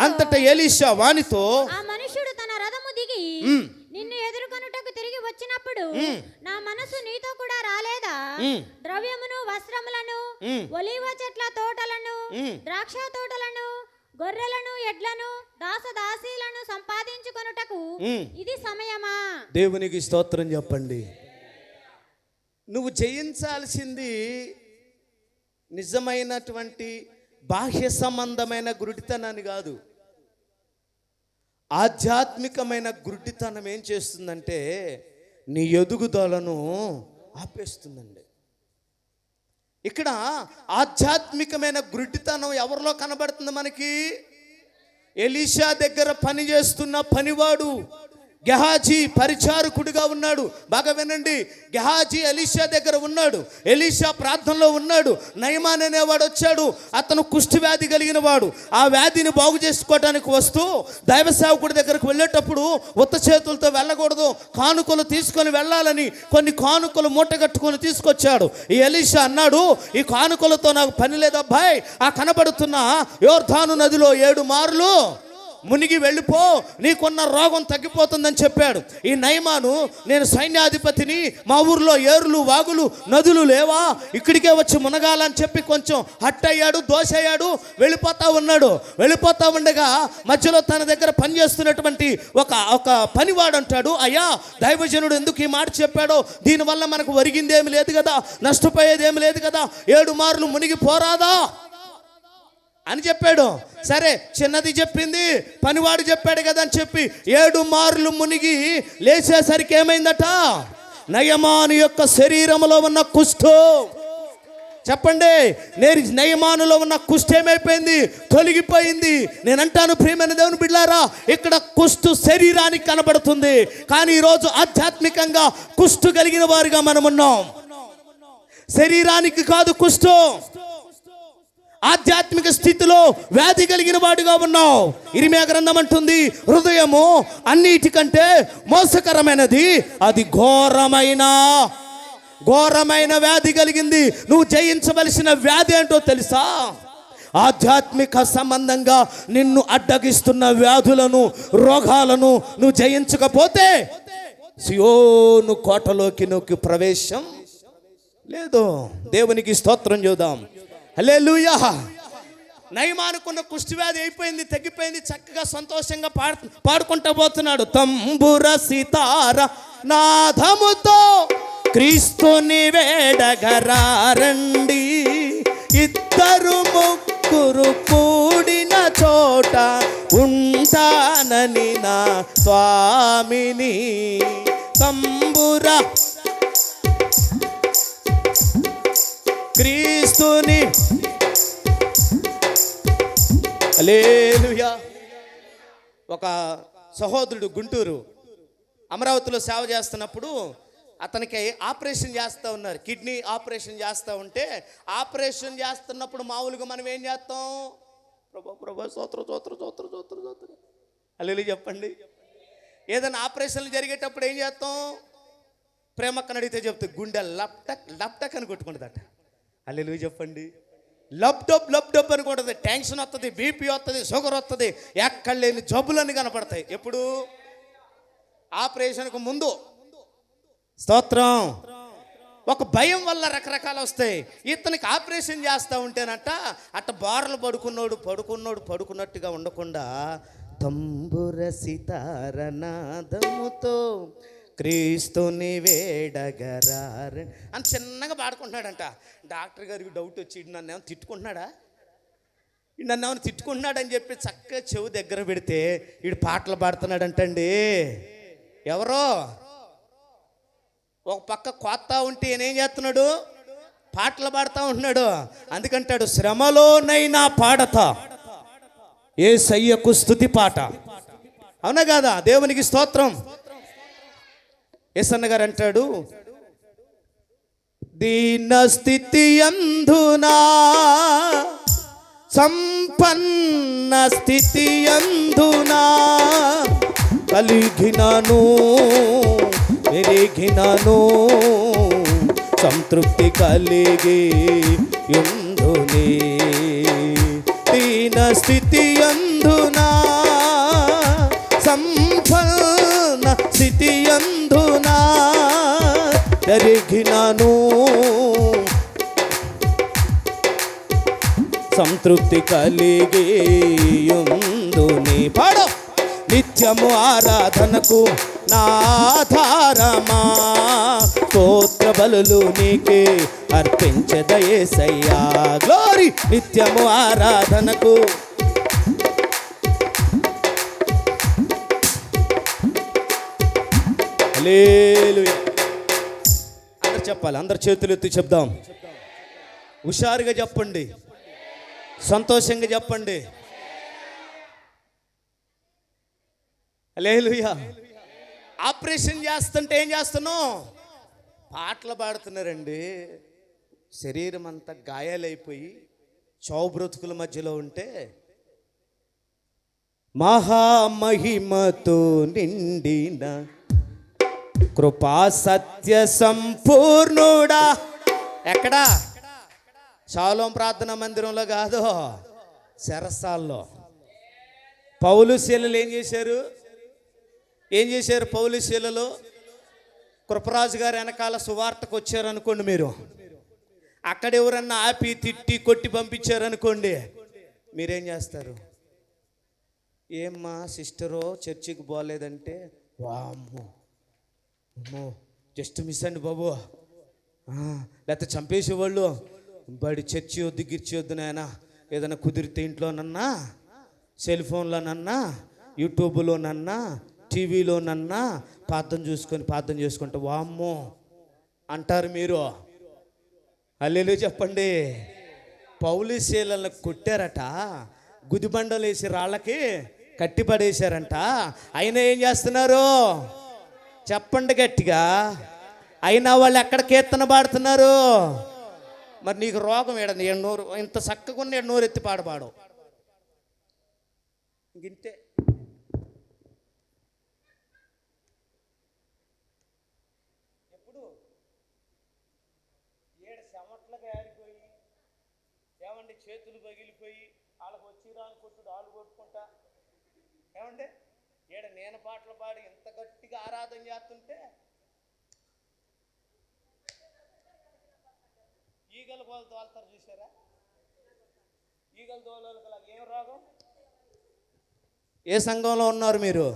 అంతట ఎలీషా వానితో, ఆ మనుషుడు తన రథము దిగి నిన్ను ఎదుర్కొనుటకు తిరిగి వచ్చినప్పుడు నా మనసు నీతో కూడా రాలేదా? ద్రవ్యమును, వస్త్రములను, ఒలీవ చెట్ల తోటలను, ద్రాక్ష తోటలను, గొర్రెలను ఎడ్లను దాసదాసీలను సంపాదించుకొనుటకు ఇది సమయమా? దేవునికి స్తోత్రం చెప్పండి. నువ్వు జయించాల్సింది నిజమైనటువంటి బాహ్య సంబంధమైన గురుడితనాన్ని కాదు. ఆధ్యాత్మికమైన గురుడితనం ఏం చేస్తుందంటే నీ ఎదుగుదలను ఆపేస్తుందండి. ఇక్కడ ఆధ్యాత్మికమైన గురుడితనం ఎవరిలో కనబడుతుంది మనకి? ఎలీషా దగ్గర పని చేస్తున్న పనివాడు గెహాజీ పరిచారకుడిగా ఉన్నాడు. బాగా వినండి, గెహాజీ ఎలీషా దగ్గర ఉన్నాడు. ఎలీషా ప్రార్థనలో ఉన్నాడు. నయమాన్ అనేవాడు వచ్చాడు. అతను కుష్టి వ్యాధి కలిగిన వాడు. ఆ వ్యాధిని బాగు చేసుకోవడానికి వస్తూ దైవ సేవకుడి దగ్గరకు వెళ్ళేటప్పుడు ఉత్త చేతులతో వెళ్ళకూడదు, కానుకలు తీసుకొని వెళ్ళాలని కొన్ని కానుకలు మూటగట్టుకొని తీసుకొచ్చాడు. ఈ ఎలీషా అన్నాడు, ఈ కానుకలతో నాకు పని లేదబ్బాయి, ఆ కనబడుతున్న యోర్దాను నదిలో 7 మార్లు మునిగి వెళ్ళిపో, నీకున్న రోగం తగ్గిపోతుందని చెప్పాడు. ఈ నయమాను, నేను సైన్యాధిపతిని, మా ఊర్లో ఏరులు వాగులు నదులు లేవా, ఇక్కడికే వచ్చి మునగాలని చెప్పి కొంచెం హట్టయ్యాడు, దోషయ్యాడు, వెళ్ళిపోతా ఉండగా మధ్యలో తన దగ్గర పనిచేస్తున్నటువంటి ఒక పనివాడు అంటాడు, అయ్యా దైవజనుడు ఎందుకు ఈ మాట చెప్పాడో, దీనివల్ల మనకు ఒరిగిందేమి లేదు కదా, నష్టపోయేదేమి లేదు కదా, 7 మార్లు మునిగి పోరాదా అని చెప్పాడు. సరే, చిన్నది చెప్పింది, పనివాడు చెప్పాడు కదా అని చెప్పి 7 మార్లు మునిగి లేచేసరికి ఏమైందట? నయమాను యొక్క శరీరంలో ఉన్న కుష్ఠు, చెప్పండి, నయమానులో ఉన్న కుష్ఠు ఏమైపోయింది? తొలగిపోయింది. నేనంటాను ప్రియమైన దేవుని బిడ్డలారా, ఇక్కడ కుష్ఠు శరీరానికి కనబడుతుంది, కానీ ఈరోజు ఆధ్యాత్మికంగా కుష్ఠు కలిగిన వారుగా మనం ఉన్నాం. శరీరానికి కాదు కుష్ఠు, ఆధ్యాత్మిక స్థితిలో వ్యాధి కలిగిన వాడుగా ఉన్నావు. ఇర్మియా గ్రంథం అంటుంది, హృదయము అన్నిటికంటే మోసకరమైనది, అది ఘోరమైన వ్యాధి కలిగింది. నువ్వు జయించవలసిన వ్యాధి ఏంటో తెలుసా? ఆధ్యాత్మిక సంబంధంగా నిన్ను అడ్డగిస్తున్న వ్యాధులను, రోగాలను నువ్వు జయించకపోతే సియోను కోటలోకి నువ్వు ప్రవేశం లేదు. దేవునికి స్తోత్రం చూద్దాం. హల్లెలూయా. నయమానుకున్న కుష్ఠవ్యాధి అయిపోయింది, తగ్గిపోయింది, చక్కగా సంతోషంగా పాడుకుంటూ పోతున్నాడు. తంబుర సితార నాదముతో క్రీస్తుని వేడగరారండి, 2 3 కూడిన చోట ఉంటానని నా స్వామిని. తంబుర క్రీస్తుని, హల్లెలూయా. ఒక సహోదరుడు గుంటూరు అమరావతిలో సేవ చేస్తున్నప్పుడు అతనికి ఆపరేషన్ చేస్తూ ఉన్నారు, కిడ్నీ ఆపరేషన్ చేస్తూ ఉంటే, ఆపరేషన్ చేస్తున్నప్పుడు మామూలుగా మనం ఏం చేస్తాం? ప్రభా స్తోత్రం హల్లెలూయా చెప్పండి. ఏదైనా ఆపరేషన్లు జరిగేటప్పుడు ఏం చేస్తాం? ప్రేమక్కని అడిగితే చెప్తే గుండె లప్టక్ అని కొట్టుకుంటుందట. హల్లెలూయా చెప్పండి. లబ్డబ్ అని కొడుతుంది. టెన్షన్ వస్తుంది, బీపీ వస్తుంది, షుగర్ వస్తుంది, ఎక్కడ లేని జబ్బులన్నీ కనపడతాయి. ఎప్పుడు? ఆపరేషన్కు ముందు. స్తోత్రం. ఒక భయం వల్ల రకరకాలు వస్తాయి. ఇతనికి ఆపరేషన్ చేస్తూ ఉంటేనట అట్ట బారలు పడుకున్నట్టుగా ఉండకుండా తంబుర సితార నాదముతో క్రీస్తుని వేడగరార అని చిన్నగా పాడుకుంటున్నాడంట. డాక్టర్ గారికి డౌట్ వచ్చి నన్ను ఏమైనా తిట్టుకుంటున్నాడని చెప్పి చక్కగా చెవు దగ్గర పెడితే వీడు పాటలు పాడుతున్నాడంటండి. ఎవరో ఒక పక్క కొత్త ఉంటే ఏం చేస్తున్నాడు? పాటలు పాడుతూ ఉంటున్నాడు. అందుకంటాడు, శ్రమలోనైనా పాడతా యేసయ్యకు స్తుతి పాట. అవునా కాదా? దేవునికి స్తోత్రం. యేసన్న గారు అంటాడు, దీన స్థితి అందునా సంపన్న స్థితి అందునా కలిగినను ఎరిగినను సంతృప్తి కలిగి యుందునే. దీన స్థితి అందునా సంపన్న స్థితి అందునా ఎరిగినను సంతృప్తి కలిగి యుందుని పాడు. నిత్యము ఆరాధనకు నా ఆధారమా, స్తోత్ర బలులు నీకే అర్పించద యేసయ్యా. గ్లోరీ. నిత్యము ఆరాధనకు హల్లెలూయా. అందరు చెప్పాలి, అందరు చేతులు ఎత్తి చెప్దాం. హుషారుగా చెప్పండి, సంతోషంగా చెప్పండి. హల్లెలూయా. ఆపరేషన్ చేస్తుంటే ఏం చేస్తున్నావు? పాటలు పాడుతున్నారండి. శరీరం అంతా గాయాలైపోయి చావు బ్రతుకుల మధ్యలో ఉంటే మహామహిమతో నిండిన కృపా సత్య సంపూర్ణుడా. ఎక్కడా? షాలోం ప్రార్థనా మందిరంలో కాదు, చెరసాల్లో. పౌలు శీలలు ఏం చేశారు? పౌలు శీలలు కృపరాజు గారు వెనకాల సువార్తకు వచ్చారనుకోండి, మీరు అక్కడ ఎవరన్నా ఆపి తిట్టి కొట్టి పంపించారనుకోండి, మీరేం చేస్తారు? ఏమ్మా సిస్టరో చర్చికి పోలేదంటే, వామ్మో అమ్మో జస్ట్ మిస్ అండి బాబు, లేకపోతే చంపేసేవాళ్ళు, బడి చర్చి వద్దు గిర్చి వద్దు నాయన, ఏదైనా కుదిరితే ఇంట్లోనన్నా, సెల్ ఫోన్లోనన్నా, యూట్యూబ్లోనన్నా, టీవీలోనన్నా ప్రార్థన చేసుకుంటే వామ్మో అంటారు మీరు. హల్లెలూయా చెప్పండి. పౌలు శీలలను కొట్టారట, గుదిబండలు వేసి రాళ్ళకి కట్టిపడేశారంట. అయినా ఏం చేస్తున్నారు? చెప్పండి గట్టిగా. అయినా వాళ్ళు ఎక్కడ కీర్తన పాడుతున్నారు? మరి నీకు రోగం ఏడని నోరు ఇంత చక్కగా ఉన్న నోరు ఎత్తి పాడపాడు ఇంతే. ఎప్పుడు ఏడు చెమట్లుగా ఆరిపోయి ఏమండి చేతులు పగిలిపోయి వాళ్ళకి వచ్చి రాని కొట్టుడు ఆలు కొట్టుకుంటా ఏమండి ఏడ నేను పాటలు పాడి ఎంత గట్టిగా ఆరాధన చేస్తుంటే ఈగల గోలు తోలుతారు చూసారా? ఈగల దోలకి ఏం రోగం? ఏ సంఘంలో ఉన్నారు మీరు?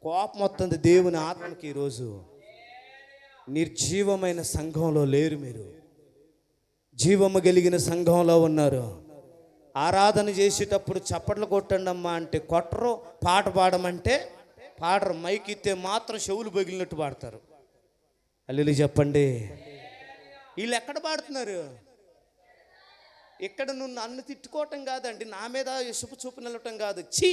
కోపం వస్తుంది దేవుని ఆత్మకి. ఈరోజు నిర్జీవమైన సంఘంలో లేరు మీరు, జీవము కలిగిన సంఘంలో ఉన్నారు. ఆరాధన చేసేటప్పుడు చప్పట్లు కొట్టండి అమ్మా అంటే కొట్టరు, పాట పాడమంటే పాడరు, మైక్ ఇస్తే మాత్రం చెవులు పగిలినట్టు పాడతారు. హల్లెలూయా చెప్పండి. వీళ్ళు ఎక్కడ పాడుతున్నారు? ఇక్కడ నువ్వు నన్ను తిట్టుకోవటం కాదండి, నా మీద ఇసుపు చూపు నిలవటం కాదు. ఛీ,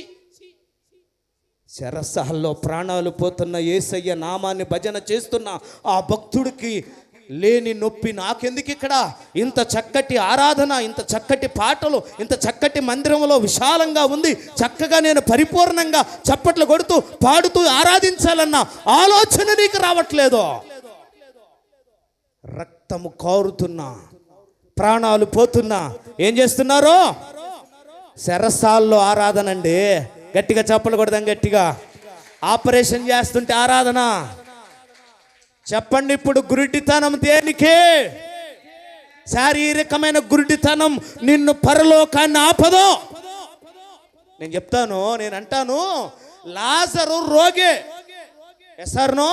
చెరసాల్లో ప్రాణాలు పోతున్న యేసయ్య నామాన్ని భజన చేస్తున్న ఆ భక్తుడికి లేని నొప్పి నాకెందుకు? ఇక్కడ ఇంత చక్కటి ఆరాధన, ఇంత చక్కటి పాటలు, ఇంత చక్కటి మందిరంలో విశాలంగా ఉంది, చక్కగా నేను పరిపూర్ణంగా చప్పట్లు కొడుతూ పాడుతూ ఆరాధించాలన్న ఆలోచన నీకు రావట్లేదు. రక్తము కారుతున్నా, ప్రాణాలు పోతున్నా ఏం చేస్తున్నారు? చెరసాల్లో ఆరాధన అండి. గట్టిగా చప్పట్లు కొడదాం గట్టిగా. ఆపరేషన్ చేస్తుంటే ఆరాధన. చెప్పండి ఇప్పుడు, గురుడితనం దేనికి? శారీరకమైన గురుడితనం నిన్ను పరలోకాన్ని ఆపదు. నేను చెప్తాను, నేను అంటాను, లాజరు రోగే. ఎస్ఆర్నో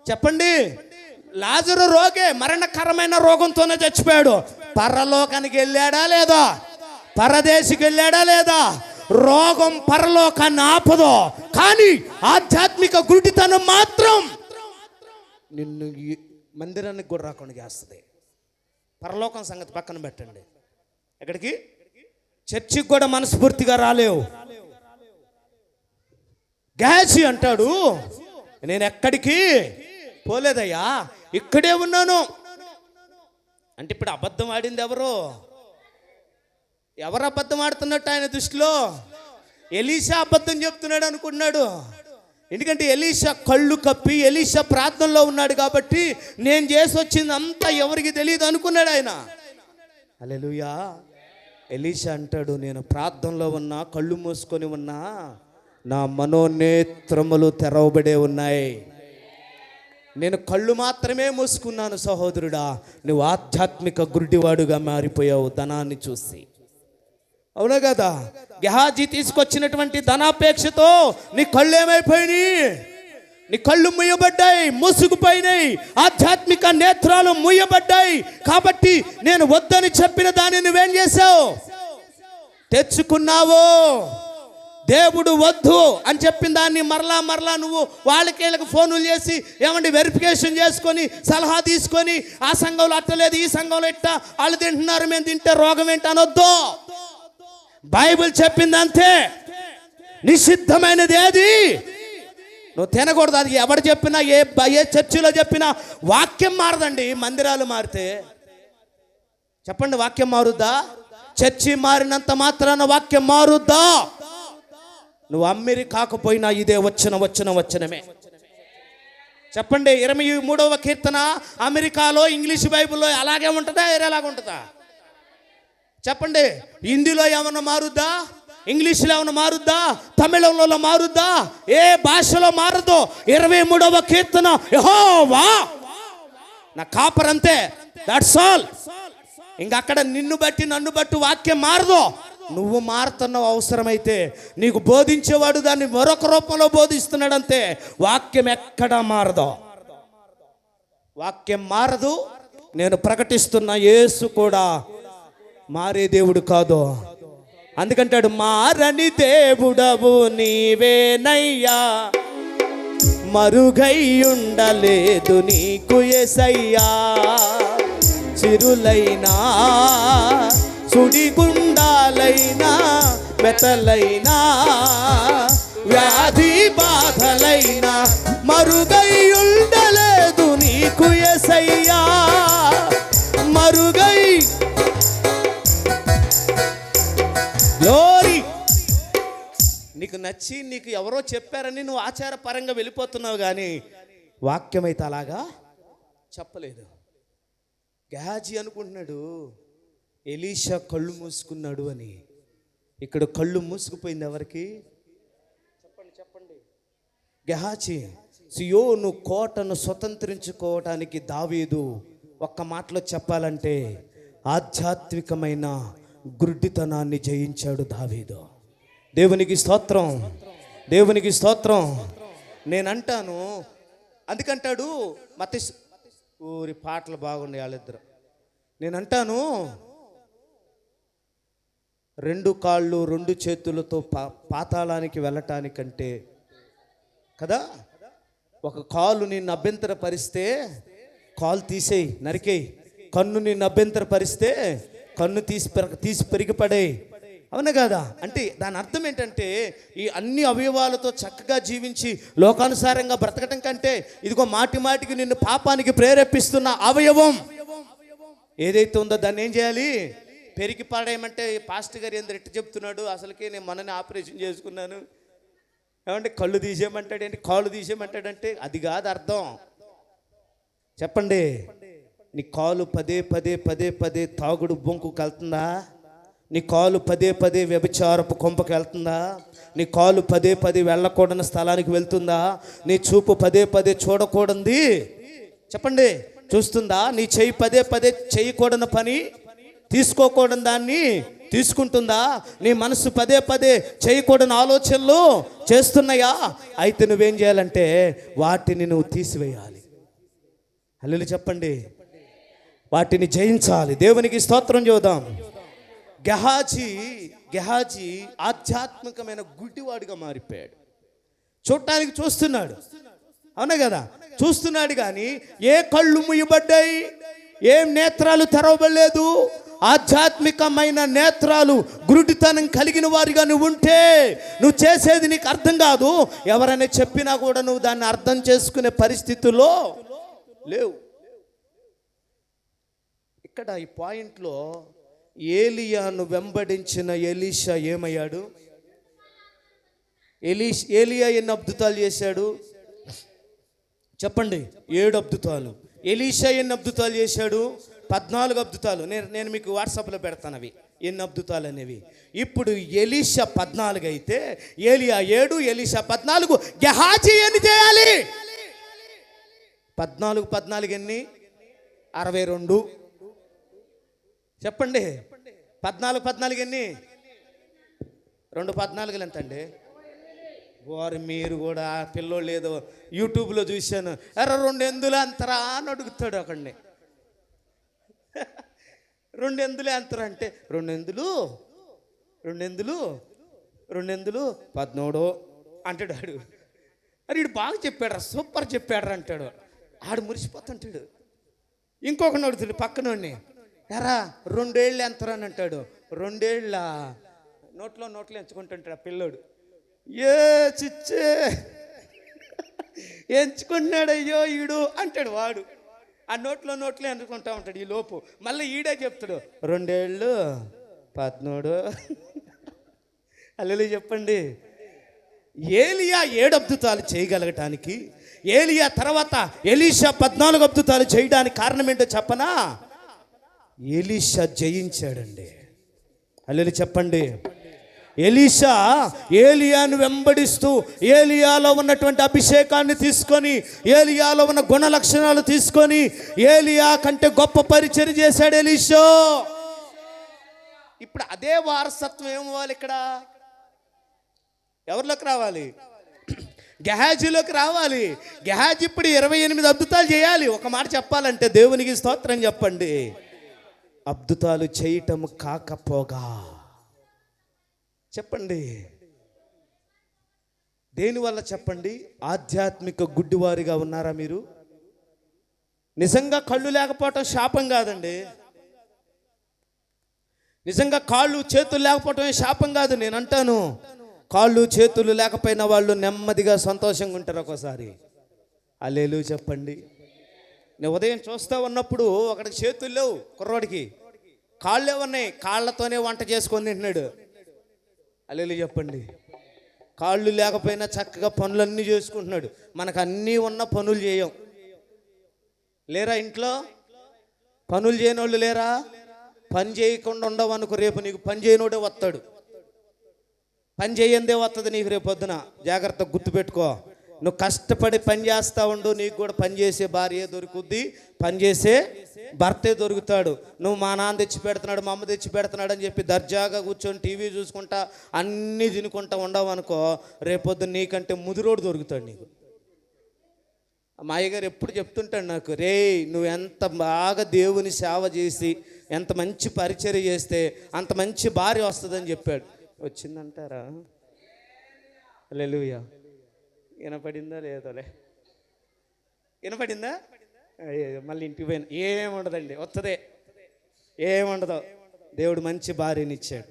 చెప్పండి. లాజరు రోగే, మరణకరమైన రోగంతోనే చచ్చిపోయాడు. పరలోకానికి వెళ్ళాడా లేదా? పరదేశికి వెళ్ళాడా లేదా? రోగం పరలోకాన్ని ఆపదు, కానీ ఆధ్యాత్మిక గురుడితనం మాత్రం నిన్ను మందిరానికి కూడా రాకుండా చేస్తుంది. పరలోకం సంగతి పక్కన పెట్టండి. ఎక్కడికి? చర్చికి కూడా మనస్ఫూర్తిగా రాలేవు. గ్యాసి అంటాడు, నేను ఎక్కడికి పోలేదయ్యా, ఇక్కడే ఉన్నాను అంటే ఇప్పుడు అబద్ధం ఆడింది ఎవరు? ఎవరు అబద్ధం ఆడుతున్నట్టు ఆయన దృష్టిలో? ఎలీషా అబద్ధం చెప్తున్నాడు అనుకున్నాడు. ఎందుకంటే ఎలీషా కళ్ళు కప్పి ఎలీషా ప్రార్థనలో ఉన్నాడు కాబట్టి నేను చేసి వచ్చింది అంతా ఎవరికి తెలియదు అనుకున్నాడు ఆయన. హల్లెలూయా. ఎలీషా అంటాడు, నేను ప్రార్థనలో ఉన్నా, కళ్ళు మూసుకొని ఉన్నా, నా మనోనేత్రములు తెరవబడే ఉన్నాయి. నేను కళ్ళు మాత్రమే మూసుకున్నాను సహోదరుడా, నువ్వు ఆధ్యాత్మిక గుడ్డివాడుగా మారిపోయావు ధనాన్ని చూసి. అవునా కదా? గెహాజీ తీసుకొచ్చినటువంటి ధనాపేక్షతో నీ కళ్ళు ఏమైపోయినాయి? నీ కళ్ళు ముయ్యబడ్డాయి, మూసుకుపోయినాయి, ఆధ్యాత్మిక నేత్రాలు ముయ్యబడ్డాయి. కాబట్టి నేను వద్దని చెప్పిన దాన్ని నువ్వేం చేశావు? తెచ్చుకున్నావు. దేవుడు వద్దు అని చెప్పిన దాన్ని మరలా నువ్వు వీళ్ళకి ఫోనులు చేసి ఏమండి వెరిఫికేషన్ చేసుకొని సలహా తీసుకొని ఆ సంఘంలో అట్టలేదు, ఈ సంఘంలో ఇట్ట, వాళ్ళు తింటున్నారు, మేము తింటే రోగం ఏంటి అనొద్దు. బైబిల్ చెప్పింది అంతే. నిషిద్ధమైనది ఏది నువ్వు తినకూడదు. అది ఎవడు చెప్పినా, ఏ చర్చిలో చెప్పినా వాక్యం మారదండి. మందిరాలు మారితే చెప్పండి, వాక్యం మారుద్దా? చర్చి మారినంత మాత్రాన వాక్యం మారుద్దా? నువ్వు అమ్మిరి కాకపోయినా ఇదే వచనమే. చెప్పండి, 23వ కీర్తన అమెరికాలో ఇంగ్లీష్ బైబిల్లో అలాగే ఉంటుందా, వేరేలాగా ఉంటుందా? చెప్పండి, హిందీలో ఏమన్నా మారుద్దా? ఇంగ్లీష్లో ఏమన్నా మారుద్దా? తమిళంలో మారుద్దా? ఏ భాషలో మారదు. 23వ కీర్తన యెహోవా నా కాపరంతే, దట్స్ ఆల్. ఇంకా అక్కడ నిన్ను బట్టి నన్ను బట్టి వాక్యం మారదు. నువ్వు మారుతున్నావు. అవసరమైతే నీకు బోధించేవాడు దాన్ని మరొక రూపంలో బోధిస్తున్నాడంతే. వాక్యం ఎక్కడా మారదు. వాక్యం మారదు. నేను ప్రకటిస్తున్న యేసు కూడా మారే దేవుడు కాదు. అందుకంటాడు, మారని దేవుడవు నీవేనయ్యా, మరుగై ఉండలేదు నీకు యేసయ్యా. చిరులైనా సుడిగుండాలైనా మెతలైనా వ్యాధి బాధలైనా మరుగై ఉండలేదు నీకు యేసయ్యా. మరుగై గ్లోరీ. నీకు నచ్చి నీకు ఎవరో చెప్పారని నువ్వు ఆచారపరంగా వెళ్ళిపోతున్నావు, కానీ వాక్యం అయితే అలాగా చెప్పలేదు. గెహాజీ అనుకుంటున్నాడు ఎలీషా కళ్ళు మూసుకున్నాడు అని. ఇక్కడ కళ్ళు మూసుకుపోయింది ఎవరికి? చెప్పండి. గెహాజీ సియోను కోటను స్వతంత్రించుకోవటానికి దావీదు ఒక్క మాటలో చెప్పాలంటే ఆధ్యాత్మికమైన గుడ్డితనాన్ని జయించాడు దావీదు. దేవునికి స్తోత్రం, దేవునికి స్తోత్రం. నేనంటాను, అందుకంటాడు ఊరి పాటలు బాగుండే వాళ్ళిద్దరు. నేనంటాను, 2 కాళ్ళు 2 చేతులతో పాతాళానికి వెళ్ళటానికంటే కదా, ఒక కాలు నిన్ను అభ్యంతరపరిస్తే కాలు తీసేయి, నరికేయి. కన్ను నిన్ను అభ్యంతరపరిస్తే కన్ను తీసి పెరిగిపడే. అవునా కదా? అంటే దాని అర్థం ఏంటంటే, ఈ అన్ని అవయవాలతో చక్కగా జీవించి లోకానుసారంగా బ్రతకటం కంటే ఇదిగో మాటికి నిన్ను పాపానికి ప్రేరేపిస్తున్న అవయవం ఏదైతే ఉందో దాన్ని ఏం చేయాలి? పెరిగి పడేయమంటే పాస్టర్ గారు ఏంది రెట్టి చెప్తున్నాడు? అసలుకే నేను మనని ఆపరేషన్ చేసుకున్నాను, ఏమంటే కళ్ళు తీసేయమంటాడేంటి, కాళ్ళు తీసేయమంటాడంటే అది కాదు అర్థం. చెప్పండి, నీ కాలు పదే తాగుడు బొంకుకి వెళ్తుందా? నీ కాలు పదే వ్యభిచారపు కొంపకి వెళ్తుందా? నీ కాలు పదే వెళ్ళకూడని స్థలానికి వెళ్తుందా? నీ చూపు పదే చూడకూడదు చెప్పండి చూస్తుందా? నీ చెయ్యి పదే చేయకూడని పని, తీసుకోకూడని దాన్ని తీసుకుంటుందా? నీ మనసు పదే చేయకూడని ఆలోచనలు చేస్తున్నాయా? అయితే నువ్వేం చేయాలంటే వాటిని నువ్వు తీసివేయాలి. హల్లెలూయా చెప్పండి. వాటిని జయించాలి. దేవునికి స్తోత్రం చూద్దాం. గెహాజీ ఆధ్యాత్మికమైన గుడ్డివాడిగా మారిపోయాడు. చూడటానికి చూస్తున్నాడు, అవునా కదా? చూస్తున్నాడు, కానీ ఏ కళ్ళు ముయ్యబడ్డాయి, ఏం నేత్రాలు తెరవబడలేదు. ఆధ్యాత్మికమైన నేత్రాలు గురుడితనం కలిగిన వారిగా నువ్వు ఉంటే నువ్వు చేసేది నీకు అర్థం కాదు. ఎవరైనా చెప్పినా కూడా నువ్వు దాన్ని అర్థం చేసుకునే పరిస్థితుల్లో లేవు. ఇక్కడ ఈ పాయింట్లో ఏలియాను వెంబడించిన ఎలీషా ఏమయ్యాడు? ఏలియా ఎన్ని అద్భుతాలు చేశాడు చెప్పండి? 7 అద్భుతాలు. ఎలీషా ఎన్ని అద్భుతాలు చేశాడు? 14 అద్భుతాలు. నేను మీకు వాట్సాప్లో పెడతాను అవి ఎన్ని అద్భుతాలు అనేవి. ఇప్పుడు ఎలీషా 14 అయితే ఏలియా 7, ఎలీషా 14. గెహాజీ ఎన్ని చేయాలి? 14 ఎన్ని? 62. చెప్పండి. 14 ఎన్ని? 2 14 ఎంత అండి? వారు మీరు కూడా పిల్లోళ్ళు ఏదో యూట్యూబ్లో చూశాను, అరే 2 ఎందులు అంతరా అని అడుగుతాడు ఒకడిని. 2 ఎందులు అంతరా అంటే 2 ఎందులు 13 అంటాడు ఆడు. అరే ఇడు బాగా చెప్పాడు, సూపర్ చెప్పాడు అంటాడు ఆడు, మురిసిపోతుంటాడు. ఇంకొకటి అడుగుతాడు పక్కనోడిని, ఎరా 2 ఏళ్ళు ఎంతరా అని అంటాడు. 2 ఏళ్ళ నోట్లో ఎంచుకుంటుంటాడు ఆ పిల్లోడు. ఏ చిచ్చే ఎంచుకున్నాడు అయ్యో ఈడు అంటాడు వాడు. ఆ నోట్లో ఎంచుకుంటా ఉంటాడు. ఈ లోపు మళ్ళీ ఈడే చెప్తాడు 2 ఏళ్ళు 13. అల్లెలు చెప్పండి. ఏలియా 7 అద్భుతాలు చేయగలగటానికి, ఏలియా తర్వాత ఎలీషా 14 అద్భుతాలు చేయడానికి కారణం ఏంటో చెప్పనా? ఎలీషా జయించాడండి. అల్లెలు చెప్పండి. ఎలీషా ఏలియాను వెంబడిస్తూ ఏలియాలో ఉన్నటువంటి అభిషేకాన్ని తీసుకొని, ఏలియాలో ఉన్న గుణ లక్షణాలు తీసుకొని ఏలియా కంటే గొప్ప పరిచర్య చేశాడు ఎలీషా. ఇప్పుడు అదే వారసత్వం ఏమవ్వాలి? ఇక్కడ ఎవరిలోకి రావాలి? గెహాజీలోకి రావాలి. గెహాజీ ఇప్పుడు 28 అద్భుతాలు చేయాలి. ఒక మాట చెప్పాలంటే దేవునికి స్తోత్రం చెప్పండి. అద్భుతాలు చేయటం కాకపోగా చెప్పండి దేనివల్ల చెప్పండి? ఆధ్యాత్మిక గుడ్డివారిగా ఉన్నారా మీరు? నిజంగా కళ్ళు లేకపోవటం శాపం కాదండి. నిజంగా కాళ్ళు చేతులు లేకపోవటమే శాపం కాదు. నేను అంటాను, కాళ్ళు చేతులు లేకపోయిన వాళ్ళు నెమ్మదిగా సంతోషంగా ఉంటారు ఒక్కోసారి. హల్లెలూయా చెప్పండి. నేను ఉదయం చూస్తూ ఉన్నప్పుడు ఒకడికి చేతులు లేవు, కుర్రోడికి కాళ్ళే ఉన్నాయి, కాళ్ళతోనే వంట చేసుకొని తింటున్నాడు. హల్లెలూయా చెప్పండి. కాళ్ళు లేకపోయినా చక్కగా పనులన్నీ చేసుకుంటున్నాడు. మనకు అన్నీ ఉన్న పనులు చేయం. లేరా ఇంట్లో పనులు చేయని వాళ్ళు లేరా? పని చేయకుండా ఉండవు అనుకో, రేపు నీకు పని చేయనోడే వస్తాడు. పని చేయందే వస్తుంది నీకు రేపు పొద్దున. జాగ్రత్తగా గుర్తుపెట్టుకో. నువ్వు కష్టపడి పని చేస్తూ ఉండు, నీకు కూడా పని చేసే భార్య దొరుకుద్ది, పని చేసే భర్తే దొరుకుతాడు. నువ్వు మా నాన్న తెచ్చి పెడుతున్నాడు, మా అమ్మ తెచ్చి పెడుతున్నాడు అని చెప్పి దర్జాగా కూర్చొని టీవీ చూసుకుంటా అన్నీ తినుకుంటా ఉండవు అనుకో, రేపొద్దు నీకంటే ముదురోడు దొరుకుతాడు నీకు. మా అయ్యగారు ఎప్పుడు చెప్తుంటాడు నాకు, రే నువ్వు ఎంత బాగా దేవుని సేవ చేసి ఎంత మంచి పరిచర్య చేస్తే అంత మంచి భార్య వస్తుందని చెప్పాడు. వచ్చిందంటారా? హల్లెలూయా. వినపడిందా లేదోలే? వినపడిందా? మళ్ళీ ఇంటికి పోయిన ఏముండదండి, వస్తుందే, ఏముండదు. దేవుడు మంచి భార్యని ఇచ్చాడు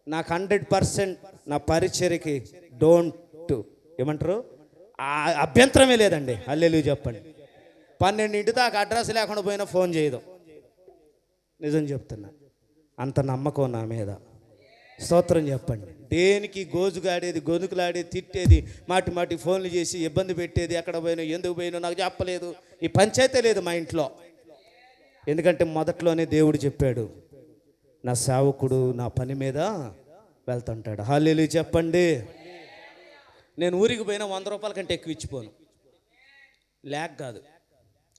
నాకు. 100% నా పరిచర్యకి ఏమంటారు అభ్యంతరమే లేదండి. హల్లెలూయా చెప్పండి. 12 దాకా అడ్రస్ లేకుండా పోయినా ఫోన్ చేయదు. నిజం చెప్తున్నా, అంత నమ్మకం నా మీద. స్తోత్రం చెప్పండి. దేనికి గోజుగాడేది, గొనుకులాడేది, తిట్టేది, మాటి ఫోన్లు చేసి ఇబ్బంది పెట్టేది, ఎక్కడ పోయినా ఎందుకు పోయినా నాకు చెప్పలేదు, ఈ పంచాయతీ లేదు మా ఇంట్లో. ఎందుకంటే మొదట్లోనే దేవుడు చెప్పాడు, నా సేవకుడు నా పని మీద వెళ్తుంటాడు. హల్లెలూయా చెప్పండి. నేను ఊరికి పోయినా 100 రూపాయల కంటే ఎక్కువ ఇచ్చిపోను, లేక కాదు.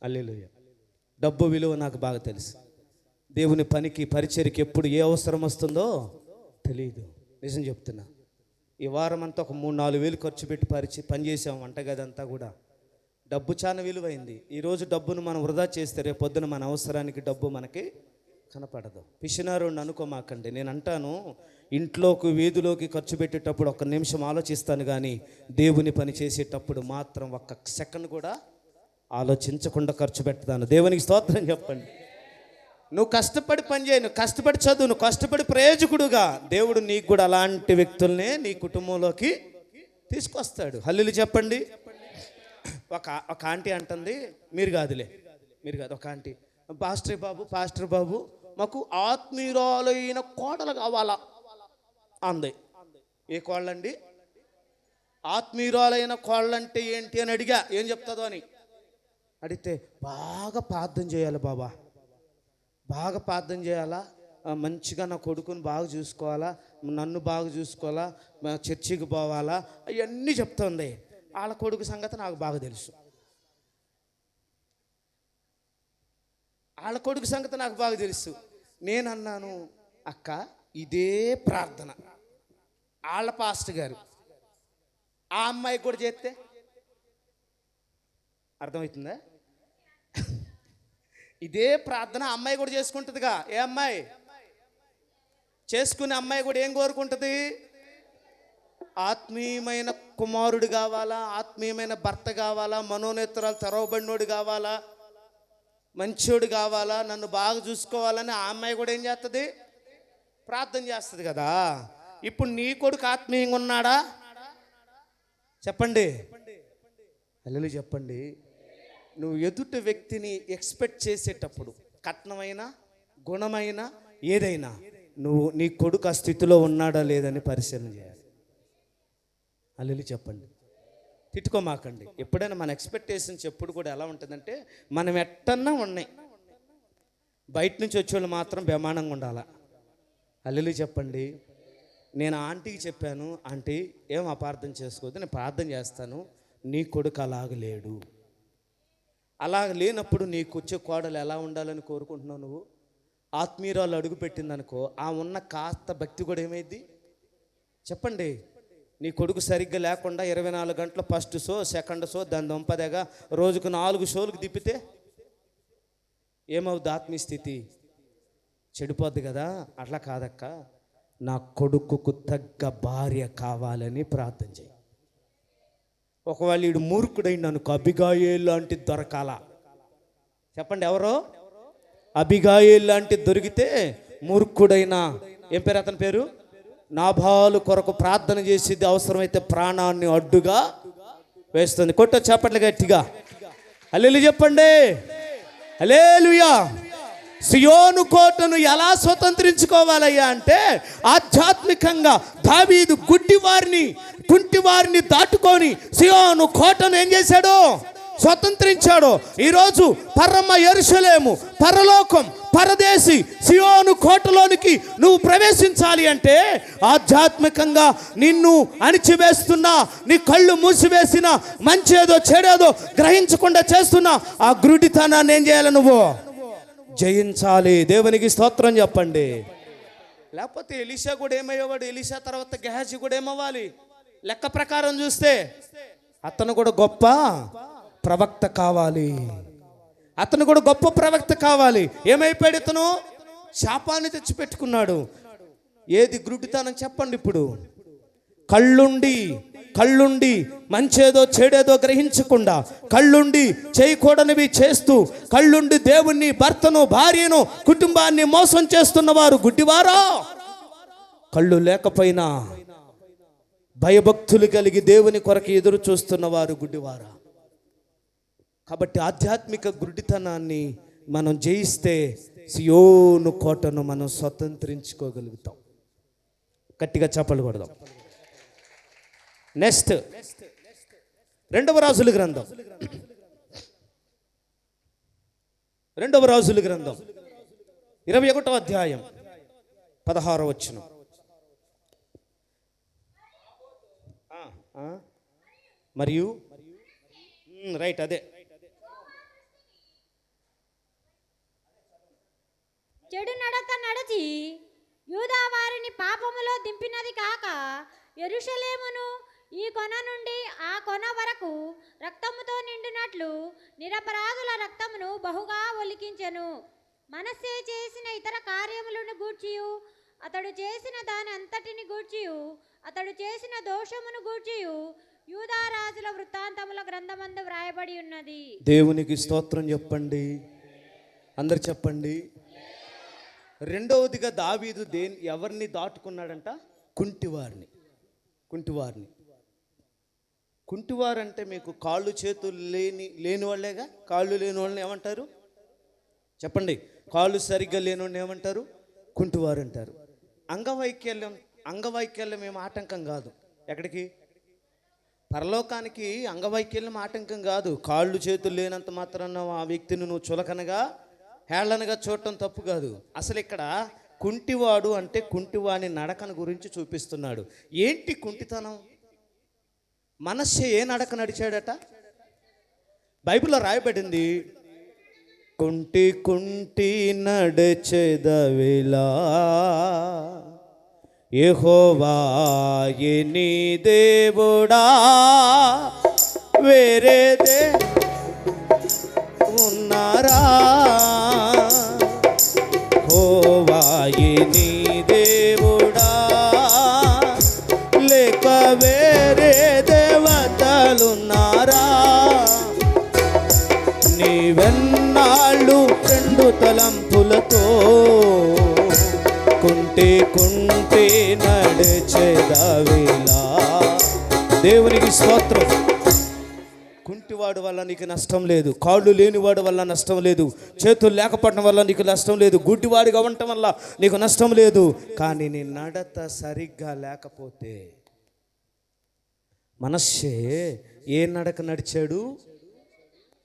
హల్లెలూయా. డబ్బు విలువ నాకు బాగా తెలుసు. దేవుని పనికి పరిచర్యకి ఎప్పుడు ఏ అవసరం వస్తుందో తెలియదు. నిజం చెప్తున్నా. ఈ వారం అంతా ఒక 3-4 వేలు ఖర్చు పెట్టి పని చేసాం వంటగది అంతా కూడా. డబ్బు చాలా విలువైంది. ఈరోజు డబ్బును మనం వృధా చేస్తే రేపు పొద్దున మన అవసరానికి డబ్బు మనకి కనపడదు. పిసినారుని అనుకోమాకండి. నేను అంటాను, ఇంట్లోకి వీధిలోకి ఖర్చు పెట్టేటప్పుడు 1 నిమిషం ఆలోచిస్తాను, కానీ దేవుని పని చేసేటప్పుడు మాత్రం 1 సెకండ్ కూడా ఆలోచించకుండా ఖర్చు పెడతాను. దేవునికి స్తోత్రం చెప్పండి. నువ్వు కష్టపడి పని చేయి, నువ్వు కష్టపడి చదువు, నువ్వు కష్టపడి ప్రయోజకుడుగా, దేవుడు నీకు కూడా అలాంటి వ్యక్తుల్నే నీ కుటుంబంలోకి తీసుకొస్తాడు. హల్లెలూయా చెప్పండి. ఒక ఆంటీ అంటుంది, మీరు కాదు, ఒక ఆంటీ, పాస్టర్ బాబు మాకు ఆత్మీయురాలైన కోడలు కావాలా అంది. ఏ కోళ్ళండి? ఆత్మీయురాలైన కోళ్ళంటే ఏంటి అని అడిగా. ఏం చెప్తుందో అని అడిగితే, బాగా ప్రార్థన చేయాలి బాబా, బాగా ప్రార్థన చేయాలా, మంచిగా నా కొడుకుని బాగా చూసుకోవాలా, నన్ను బాగా చూసుకోవాలా, చర్చికి పోవాలా, అవన్నీ చెప్తుంది. వాళ్ళ కొడుకు సంగతి నాకు బాగా తెలుసు. వాళ్ళ కొడుకు సంగతి నాకు బాగా తెలుసు. నేనన్నాను, అక్క ఇదే ప్రార్థన వాళ్ళ పాస్టర్ గారు ఆ అమ్మాయి కూడా చేస్తే అర్థమవుతుందా? ఇదే ప్రార్థన అమ్మాయి కూడా చేసుకుంటుందిగా. ఏ అమ్మాయి చేసుకునే అమ్మాయి కూడా ఏం కోరుకుంటుంది? ఆత్మీయమైన కుమారుడు కావాలా, ఆత్మీయమైన భర్త కావాలా, మనోనేత్రాలు తెరవబడినోడు కావాలా, మంచోడు కావాలా, నన్ను బాగా చూసుకోవాలని ఆ అమ్మాయి కూడా ఏం చేస్తుంది? ప్రార్థన చేస్తుంది కదా. ఇప్పుడు నీ కొడుకు ఆత్మీయంగా ఉన్నాడా? చెప్పండి, హల్లెలూయా చెప్పండి. నువ్వు ఎదుటి వ్యక్తిని ఎక్స్పెక్ట్ చేసేటప్పుడు కట్నమైన గుణమైన ఏదైనా నీ కొడుకు ఆ స్థితిలో ఉన్నాడా లేదని పరిశీలన చేయాలి. హల్లెలూయా చెప్పండి. తిట్టుకోమాకండి. ఎప్పుడైనా మన ఎక్స్పెక్టేషన్స్ ఎప్పుడు కూడా ఎలా ఉంటుందంటే, మనం ఎట్టన్నా ఉన్నాయి, బయట నుంచి వచ్చేవాళ్ళు మాత్రం బెమానంగా ఉండాలా. హల్లెలూయా చెప్పండి. నేను ఆంటీకి చెప్పాను, ఆంటీ ఏం అపార్థం చేసుకోవద్దు, నేను ప్రార్థన చేస్తాను, నీ కొడుకు అలాగలేడు. అలాగ లేనప్పుడు నీకు వచ్చే కోడలు ఎలా ఉండాలని కోరుకుంటున్నావు నువ్వు? ఆత్మీయురాలు అడుగు పెట్టిందనుకో, ఆ ఉన్న కాస్త భక్తి కూడా ఏమైంది చెప్పండి. నీ కొడుకు సరిగ్గా లేకుండా 24 గంటల ఫస్ట్ షో సెకండ్ షో దాని దొంపదేగా రోజుకు 4 షోలకు తిప్పితే ఏమవుద్ది? ఆత్మీయ స్థితి చెడిపోద్ది కదా. అట్లా కాదక్క, నా కొడుకుకు తగ్గ భార్య కావాలని ప్రార్థన చేయి. ఒకవేళ వీడు మూర్ఖుడైంది అనుకో, అబిగాయేలు లాంటిది దొరకాల. చెప్పండి, ఎవరో అబిగాయేలు లాంటిది దొరికితే మూర్ఖుడైన, ఏం పేరు అతని పేరు, నాబాలు కొరకు ప్రార్థన చేసేది అవసరమైతే ప్రాణాన్ని అడ్డుగా వేస్తుంది. కొట్ట చెప్పండి గట్టిగా, హల్లెలూయా చెప్పండి, హల్లెలూయా. సియోను కోటను ఎలా స్వతంత్రించుకోవాలయ్యా అంటే, ఆధ్యాత్మికంగా దావీదు కుంటివారిని దాటుకొని సియోను కోటను ఏం చేశాడు? స్వతంత్రించాడు. ఈరోజు పరమ యెరూషలేము, పరలోకం, పరదేశి సియోను కోటలోనికి నువ్వు ప్రవేశించాలి అంటే, ఆధ్యాత్మికంగా నిన్ను అణిచివేస్తున్నా, నీ కళ్ళు మూసివేసిన, మంచేదో చెడేదో గ్రహించకుండా చేస్తున్నా ఆ గ్రుడితనాన్ని ఏం చేయాలి? నువ్వు జయించాలి. దేవునికి స్తోత్రం చెప్పండి. లేకపోతే ఎలీషా కూడా ఏమయ్యేవాడు? ఎలీషా తర్వాత గెహాజీ కూడా ఏమవ్వాలి? లెక్క ప్రకారం చూస్తే అతను కూడా గొప్ప ప్రవక్త కావాలి. అతను కూడా గొప్ప ప్రవక్త కావాలి. ఏమైపోయాడు ఇతను? శాపాన్ని తెచ్చిపెట్టుకున్నాడు. ఏది గ్రుడ్డితనం చెప్పండి. ఇప్పుడు కళ్ళుండి మంచేదో చెడేదో గ్రహించకుండా, కళ్ళుండి చేయకూడనివి చేస్తూ, కళ్ళుండి దేవుణ్ణి, భర్తను, భార్యను, కుటుంబాన్ని మోసం చేస్తున్న వారు గుడ్డివారా? కళ్ళు లేకపోయినా భయభక్తులు కలిగి దేవుని కొరకు ఎదురు చూస్తున్న వారు గుడ్డివారా? కాబట్టి ఆధ్యాత్మిక గుడ్డితనాన్ని మనం జయిస్తే సియోను కోటను మనం స్వతంత్రించుకోగలుగుతాం. గట్టిగా చప్పట్లు కొడదాం. నెక్స్ట్, 2వ రాజుల గ్రంథం 21వ అధ్యాయం 16వ వచనం. మరియు రైట్, అదే చెడు నడక నడచి యూదా వారిని పాపములో దింపినది కాక, యెరూషలేమును ఈ కొన నుండి ఆ కొన వరకు రక్తముతో నిండినట్లు నిరపరాధుల రక్తమును బహుగా ఒలికించెను. మనస్సే చేసిన ఇతర కార్యములను గూర్చియు, అతడు చేసిన దాని అంతటిని గూర్చియు, అతడు చేసిన దోషమును గూర్చియు యూదా రాజుల వృత్తాంతముల గ్రంథమందు వ్రాయబడి ఉన్నది. దేవునికి స్తోత్రం చెప్పండి, అందరు చెప్పండి. రెండవదిగా దావీదు ఎవరిని దాటుకున్నాడంట? కుంటివారు అంటే మీకు కాళ్ళు చేతులు లేని వాళ్ళేగా. కాళ్ళు లేని వాళ్ళని ఏమంటారు చెప్పండి? కాళ్ళు సరిగ్గా లేని వాళ్ళని ఏమంటారు? కుంటివారు అంటారు. అంగవైకల్యం ఏం ఆటంకం కాదు. ఎక్కడికి? పరలోకానికి అంగవైకల్యం ఆటంకం కాదు. కాళ్ళు చేతులు లేనంత మాత్రాన ఆ వ్యక్తిని నువ్వు చులకనగా హేళనగా చూడటం తప్పు కాదు. అసలు ఇక్కడ కుంటివాడు అంటే కుంటివాని నడకను గురించి చూపిస్తున్నాడు. ఏంటి కుంటితనం? మనస్సే ఏ నడక నడిచాడట? బైబిల్లో రాయబడింది, కుంటి కుంటి నడచెదవిలా యెహోవాయే నీ దేవుడా వేరేదే ఉన్నారా యెహోవాయే నీ దేవుడా లేక వేరే దేవతలున్నారా నీవెన్నాళ్ళు రెండు తలంపులతో కుంటి కుంటి నడిచెదవిలా. దేవునికి స్తోత్రం. కుంటివాడు వల్ల నీకు నష్టం లేదు, కాళ్ళు లేనివాడు వల్ల నష్టం లేదు, చేతులు లేకపోవడం వల్ల నీకు నష్టం లేదు, గుడ్డివాడిగా ఉండటం వల్ల నీకు నష్టం లేదు. కానీ నీ నడత సరిగ్గా లేకపోతే, మనస్సే ఏ నడక నడిచాడు?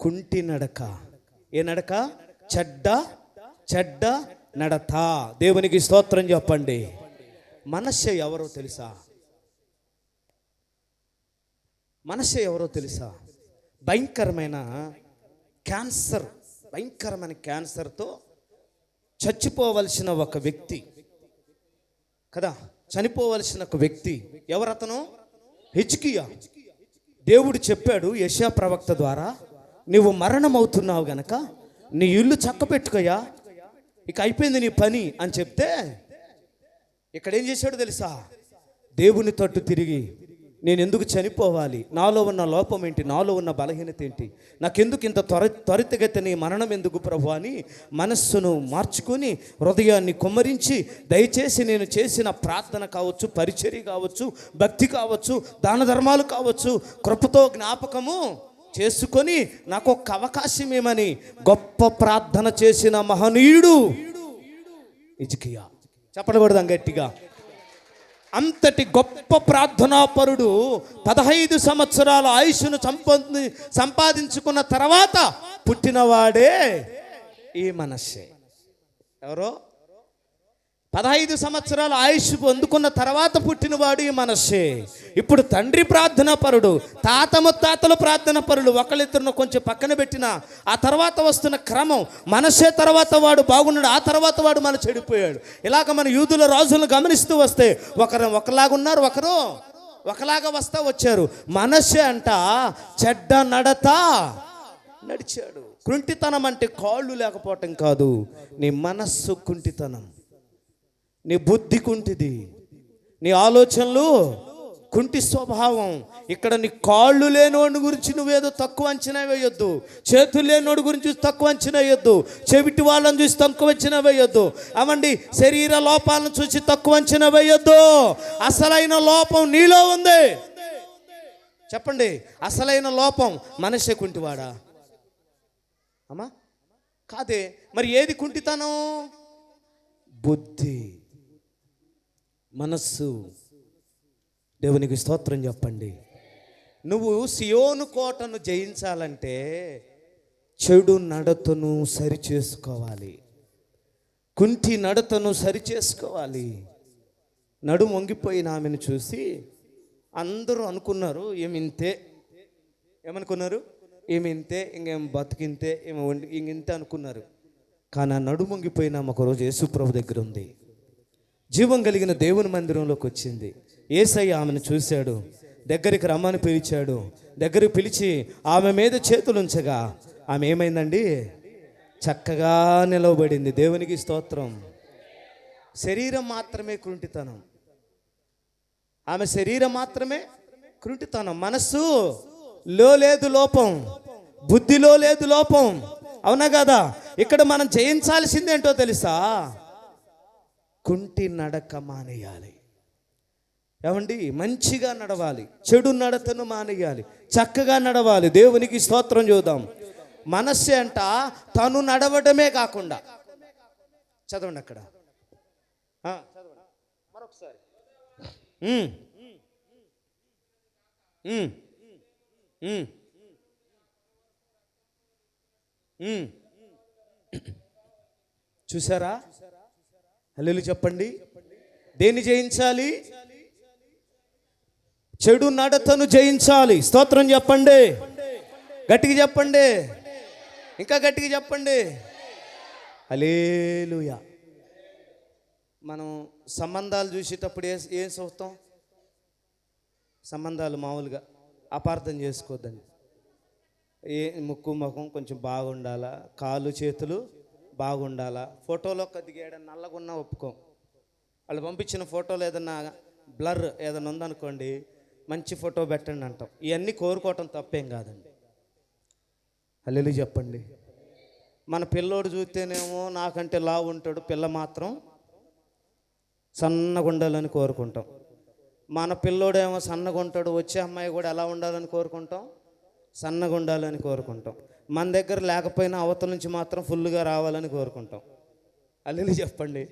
కుంటి నడక. ఏ నడక? చెడ్డ నడత. దేవునికి స్తోత్రం చెప్పండి. మనస్సే ఎవరో తెలుసా? మనస్సే ఎవరో తెలుసా? భయంకరమైన క్యాన్సర్తో చచ్చిపోవలసిన ఒక వ్యక్తి కదా, చనిపోవలసిన ఒక వ్యక్తి. ఎవరతను? హిజ్కియా. దేవుడు చెప్పాడు యెషయా ప్రవక్త ద్వారా, నువ్వు మరణమవుతున్నావు గనక నీ ఇల్లు చక్కపెట్టుకోయా, ఇక అయిపోయింది నీ పని అని చెప్తే, ఇక్కడ ఏం చేశాడు తెలుసా? దేవుని తట్టు తిరిగి, నేను ఎందుకు చనిపోవాలి? నాలో ఉన్న లోపం ఏంటి? నాలో ఉన్న బలహీనత ఏంటి? నాకెందుకు ఇంత త్వరితగతిని మరణం ఎందుకు ప్రభు అని మనస్సును మార్చుకొని హృదయాన్ని కుమ్మరించి, దయచేసి నేను చేసిన ప్రార్థన కావచ్చు, పరిచర్య కావచ్చు, భక్తి కావచ్చు, దాన ధర్మాలు కావచ్చు, కృపతో జ్ఞాపకము చేసుకొని నాకు ఒక అవకాశం ఏమని గొప్ప ప్రార్థన చేసిన మహనీయుడు హిజ్కియా. చెప్పకూడదాం గట్టిగా. అంతటి గొప్ప ప్రార్థనాపరుడు 15 సంవత్సరాల ఆయుష్ను సంపాదించుకున్న తర్వాత పుట్టినవాడే ఈ మనస్సే. ఎవరో 15 సంవత్సరాల ఆయుష్ పొందుకున్న తర్వాత పుట్టినవాడు ఈ మనస్సే. ఇప్పుడు తండ్రి ప్రార్థనాపరుడు, తాత ముత్తాతలు ప్రార్థనాపరులు, ఒకళ్ళిద్దరును కొంచెం పక్కన పెట్టిన ఆ తర్వాత వస్తున్న క్రమం మనస్సే. తర్వాత వాడు బాగున్నాడు, ఆ తర్వాత వాడు మన చెడిపోయాడు. ఇలాగ మన యూదుల రాజులను గమనిస్తూ వస్తే ఒకరు ఒకలాగా ఉన్నారు, ఒకరు ఒకలాగా వచ్చారు. మనస్సే అంట చెడ్డ నడత నడిచాడు. కుంటితనం అంటే కాళ్ళు లేకపోవటం కాదు, నీ మనస్సు కుంటితనం, నీ బుద్ధి కుంటిది, నీ ఆలోచనలు కుంటి స్వభావం. ఇక్కడ నీ కాళ్ళు లేనివాడి గురించి నువ్వేదో తక్కువ అంచనా వేయొద్దు, చేతులు లేనివాడి గురించి తక్కువ అంచనా వేయొద్దు, చెవిటి వాళ్ళని చూసి తక్కువ అంచనా వేయొద్దు, అవండి శరీర లోపాలను చూసి తక్కువ అంచనా వేయొద్దు. అసలైన లోపం నీలో ఉంది. చెప్పండి, అసలైన లోపం మనస్సే కుంటివాడా? అమ్మా కాదే. మరి ఏది కుంటితనం? బుద్ధి, మనస్సు. దేవునికి స్తోత్రం చెప్పండి. నువ్వు సియోను కోటను జయించాలంటే చెడు నడతను సరిచేసుకోవాలి, కుంటి నడతను సరిచేసుకోవాలి. నడుము వంగిపోయిన ఆమెను చూసి అందరూ అనుకున్నారు ఏమింతే. ఏమనుకున్నారు? ఏమింతే, ఇంకేం బతికింతే, ఇంతే అనుకున్నారు. కానీ ఆ నడుము వంగిపోయిన ఆమె ఒకరోజు యేసుప్రభు దగ్గర ఉంది. జీవం కలిగిన దేవుని మందిరంలోకి వచ్చింది. యేసయ్య ఆమెను చూశాడు, దగ్గరికి రమ్మని పిలిచాడు. దగ్గరికి పిలిచి ఆమె మీద చేతులు ఉంచగా ఆమె ఏమైందండి? చక్కగా నిలవబడింది. దేవునికి స్తోత్రం. శరీరం మాత్రమే కుంటితనం, ఆమె శరీరం మాత్రమే కుంటితనం. మనస్సులో లేదు లోపం, బుద్ధిలో లేదు లోపం. అవునా కదా? ఇక్కడ మనం జయించాల్సిందేంటో తెలుసా? కుంటి నడక మానేయాలి. ఏమండి? మంచిగా నడవాలి, చెడు నడతను మానేయాలి, చక్కగా నడవాలి. దేవునికి స్తోత్రం చూద్దాం. మనస్సే అంట తను నడవడమే కాకుండా, చదవండి అక్కడ మరొకసారి. చూసారా? హల్లెలూయా చెప్పండి. దేన్ని జయించాలి? చెడు నడతను జయించాలి. స్తోత్రం చెప్పండి, గట్టిగా చెప్పండి. ఇంకా గట్టిగా చెప్పండి. హల్లెలూయా. మనం సంబంధాలు చూసేటప్పుడు ఏం చూస్తాం? సంబంధాలు మామూలుగా అపార్థం చేసుకోవద్దండి. ముక్కు ముఖం కొంచెం బాగుండాలా, కాళ్ళు చేతులు బాగుండాలా. ఫోటోలో కొద్దిగా ఏదైనా నల్లగున్నా ఒప్పుకోం. వాళ్ళు పంపించిన ఫోటోలు ఏదన్నా బ్లర్ ఏదైనా ఉందనుకోండి, మంచి ఫోటో పెట్టండి అంటాం. ఇవన్నీ కోరుకోవటం తప్పేం కాదండి. హల్లెలూయా చెప్పండి. మన పిల్లోడు చూస్తేనేమో నాకంటే లావు ఉంటాడు, పిల్ల మాత్రం సన్నగా ఉండాలని కోరుకుంటాం. మన పిల్లోడేమో సన్నగా ఉంటాడు, వచ్చే అమ్మాయి కూడా ఎలా ఉండాలని కోరుకుంటాం? సన్నగా ఉండాలని కోరుకుంటాం. మన దగ్గర లేకపోయినా అవతల నుంచి మాత్రం ఫుల్గా రావాలని కోరుకుంటాం. హల్లెలూయా చెప్పండి.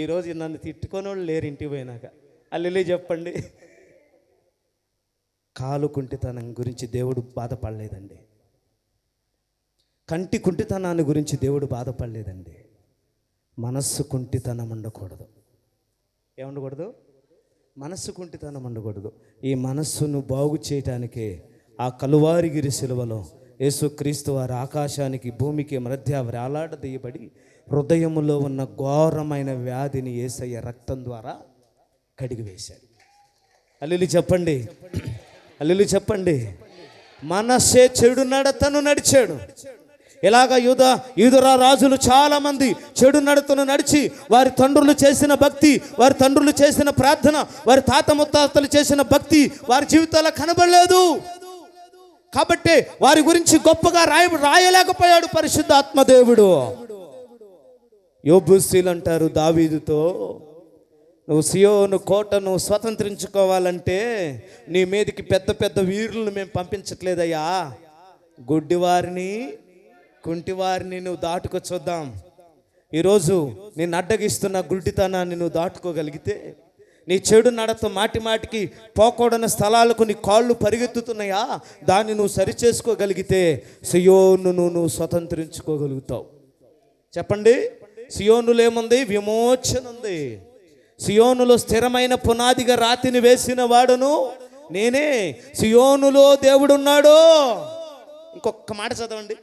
ఈరోజు నన్ను తిట్టుకొని వాళ్ళు లేరు ఇంటికి పోయినాక. హల్లెలూయా చెప్పండి. కాలు కుంటితనం గురించి దేవుడు బాధపడలేదండి. కంటి కుంటితనాన్ని గురించి దేవుడు బాధపడలేదండి. మనస్సు కుంటితనం ఉండకూడదు. ఏముండకూడదు? మనస్సు కుంటితనం ఉండకూడదు. ఈ మనస్సును బాగు చేయటానికే ఆ కలువారిగిరి శిలువలో యేసుక్రీస్తు వారు ఆకాశానికి భూమికి మధ్య వేలాడదీయబడి హృదయములో ఉన్న ఘోరమైన వ్యాధిని యేసయ్య రక్తం ద్వారా కడిగివేశాడు. హల్లెలూయా చెప్పండి. హల్లెలూయా చెప్పండి. మనస్సే చెడు నడతను నడిచాడు. ఇలాగ యూదురా రాజులు చాలామంది చెడు నడతను నడిచి వారి తండ్రులు చేసిన భక్తి, వారి తండ్రులు చేసిన ప్రార్థన, వారి తాత ముత్తాతలు చేసిన భక్తి వారి జీవితాల్లో కనబడలేదు. కాబట్టి వారి గురించి గొప్పగా రాయలేకపోయాడు పరిశుద్ధ ఆత్మదేవుడు. యోబుసీలు అంటారు దావీదుతో, నువ్వు సియోను కోటను స్వతంత్రించుకోవాలంటే నీ మీదకి పెద్ద పెద్ద వీరులను మేము పంపించట్లేదయ్యా, గుడ్డివారిని కుంటివారిని నువ్వు దాటుకు చూద్దాం. ఈరోజు నేను అడ్డగిస్తున్న గుడ్డితనాన్ని నువ్వు దాటుకోగలిగితే, నీ చెడు నడత మాటి మాటికి పోకూడని స్థలాలకు నీ కాళ్ళు పరిగెత్తుతున్నాయా, దాన్ని నువ్వు సరిచేసుకోగలిగితే సియోనును నువ్వు స్వతంత్రించుకోగలుగుతావు. చెప్పండి. సియోనులో ఏముంది? విమోచన ఉంది. సియోనులో స్థిరమైన పునాదిగా రాతిని వేసిన వాడును నేనే. సియోనులో దేవుడున్నాడు. ఇంకొక మాట చదవండి,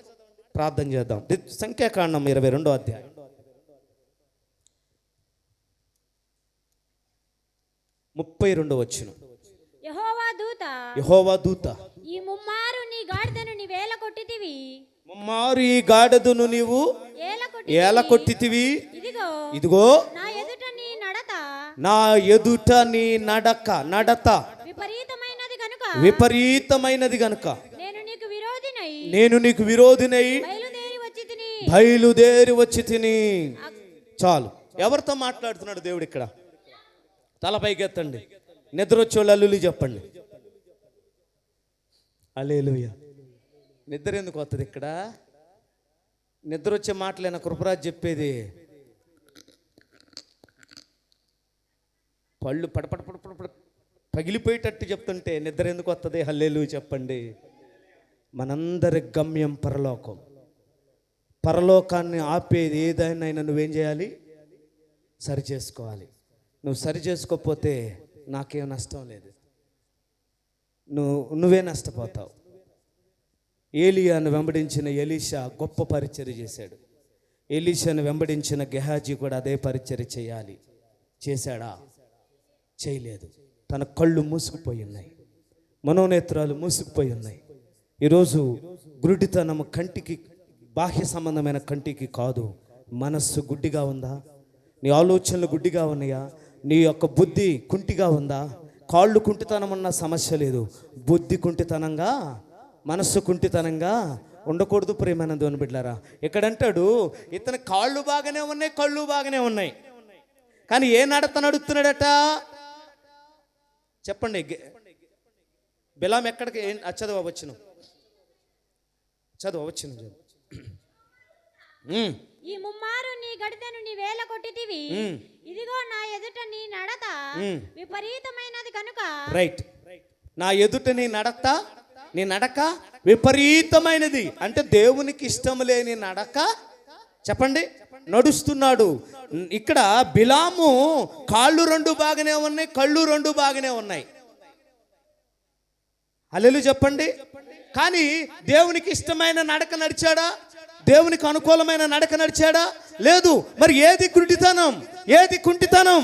ప్రార్థన చేద్దాం. సంఖ్యాకాండం 22వ అధ్యాయం 32వ వచనం. యెహోవా దూత, ఈ ముమ్మారు నీ గాడిదను నీ వేల కొట్టితివి, ముమ్మారు ఈ గాడిదను నీవు ఏల కొట్టితివి. ఇదిగో నా ఎదుట నీ నడత, నా ఎదుట నీ నడత విపరీతమైనది గనుక నేను నీకు విరోధినై బయలుదేరి వచ్చి తిని. చాలు. ఎవరితో మాట్లాడుతున్నాడు దేవుడు ఇక్కడ? తల పైకెత్తండి. నిద్ర వచ్చేవాళ్ళు హల్లెలూయా చెప్పండి. హల్లెలూయా. నిద్ర ఎందుకు వస్తుంది ఇక్కడ? నిద్ర వచ్చే మాటలేనా కృపరాజు చెప్పేది? పళ్ళు పడపడ పగిలిపోయేటట్టు చెప్తుంటే నిద్ర ఎందుకు వస్తుంది? హల్లెలూయా చెప్పండి. మనందరి గమ్యం పరలోకం. పరలోకాన్ని ఆపేది ఏదైనా నువ్వేం చేయాలి? సరి చేసుకోవాలి. నువ్వు సరి చేసుకోకపోతే నాకేం నష్టం లేదు, నువ్వే నష్టపోతావు. ఏలియాను వెంబడించిన ఎలీషా గొప్ప పరిచర్య చేశాడు. ఎలీషాను వెంబడించిన గెహాజీ కూడా అదే పరిచర్య చేయాలి. చేశాడా? చేయలేదు. తన కళ్ళు మూసుకుపోయి ఉన్నాయి, మనోనేత్రాలు మూసుకుపోయి ఉన్నాయి. ఈరోజు గురుడితనం కంటికి, బాహ్య సంబంధమైన కంటికి కాదు. మనస్సు గుడ్డిగా ఉందా? నీ ఆలోచనలు గుడ్డిగా ఉన్నాయా? నీ యొక్క బుద్ధి కుంటిగా ఉందా? కాళ్ళు కుంటితనం ఉన్న సమస్య లేదు, బుద్ధి కుంటితనంగా, మనస్సు కుంటితనంగా ఉండకూడదు. ప్రియమైన దేవుని బిడ్డలారా, ఇక్కడంటాడు ఇతని కాళ్ళు బాగానే ఉన్నాయి, కళ్ళు బాగానే ఉన్నాయి, కానీ ఏ నడత నడుస్తున్నాడట చెప్పండి. బిలాం ఎక్కడికి చదవచ్చును, చదవచ్చును. ఈ ముమ్మారు నీ గడిదను నీ వేల కొట్టితివి, ఇదిగో నా ఎదుట నీ నడత విపరీతమైనది కనుక. రైట్. నా ఎదుట నీ నడక విపరీతమైనది అంటే దేవునికి ఇష్టం లేని నడక. చెప్పండి. నడుస్తున్నాడు. ఇక్కడ బిలాము కాళ్ళు రెండు బాగానే ఉన్నాయి, కళ్ళు రెండు బాగానే ఉన్నాయి. హల్లెలూయా చెప్పండి. కానీ దేవునికి ఇష్టమైన నడక నడిచాడా? దేవునికి అనుకూలమైన నడక నడిచాడా? లేదు. మరి ఏది గుడ్డితనం? ఏది కుంటితనం?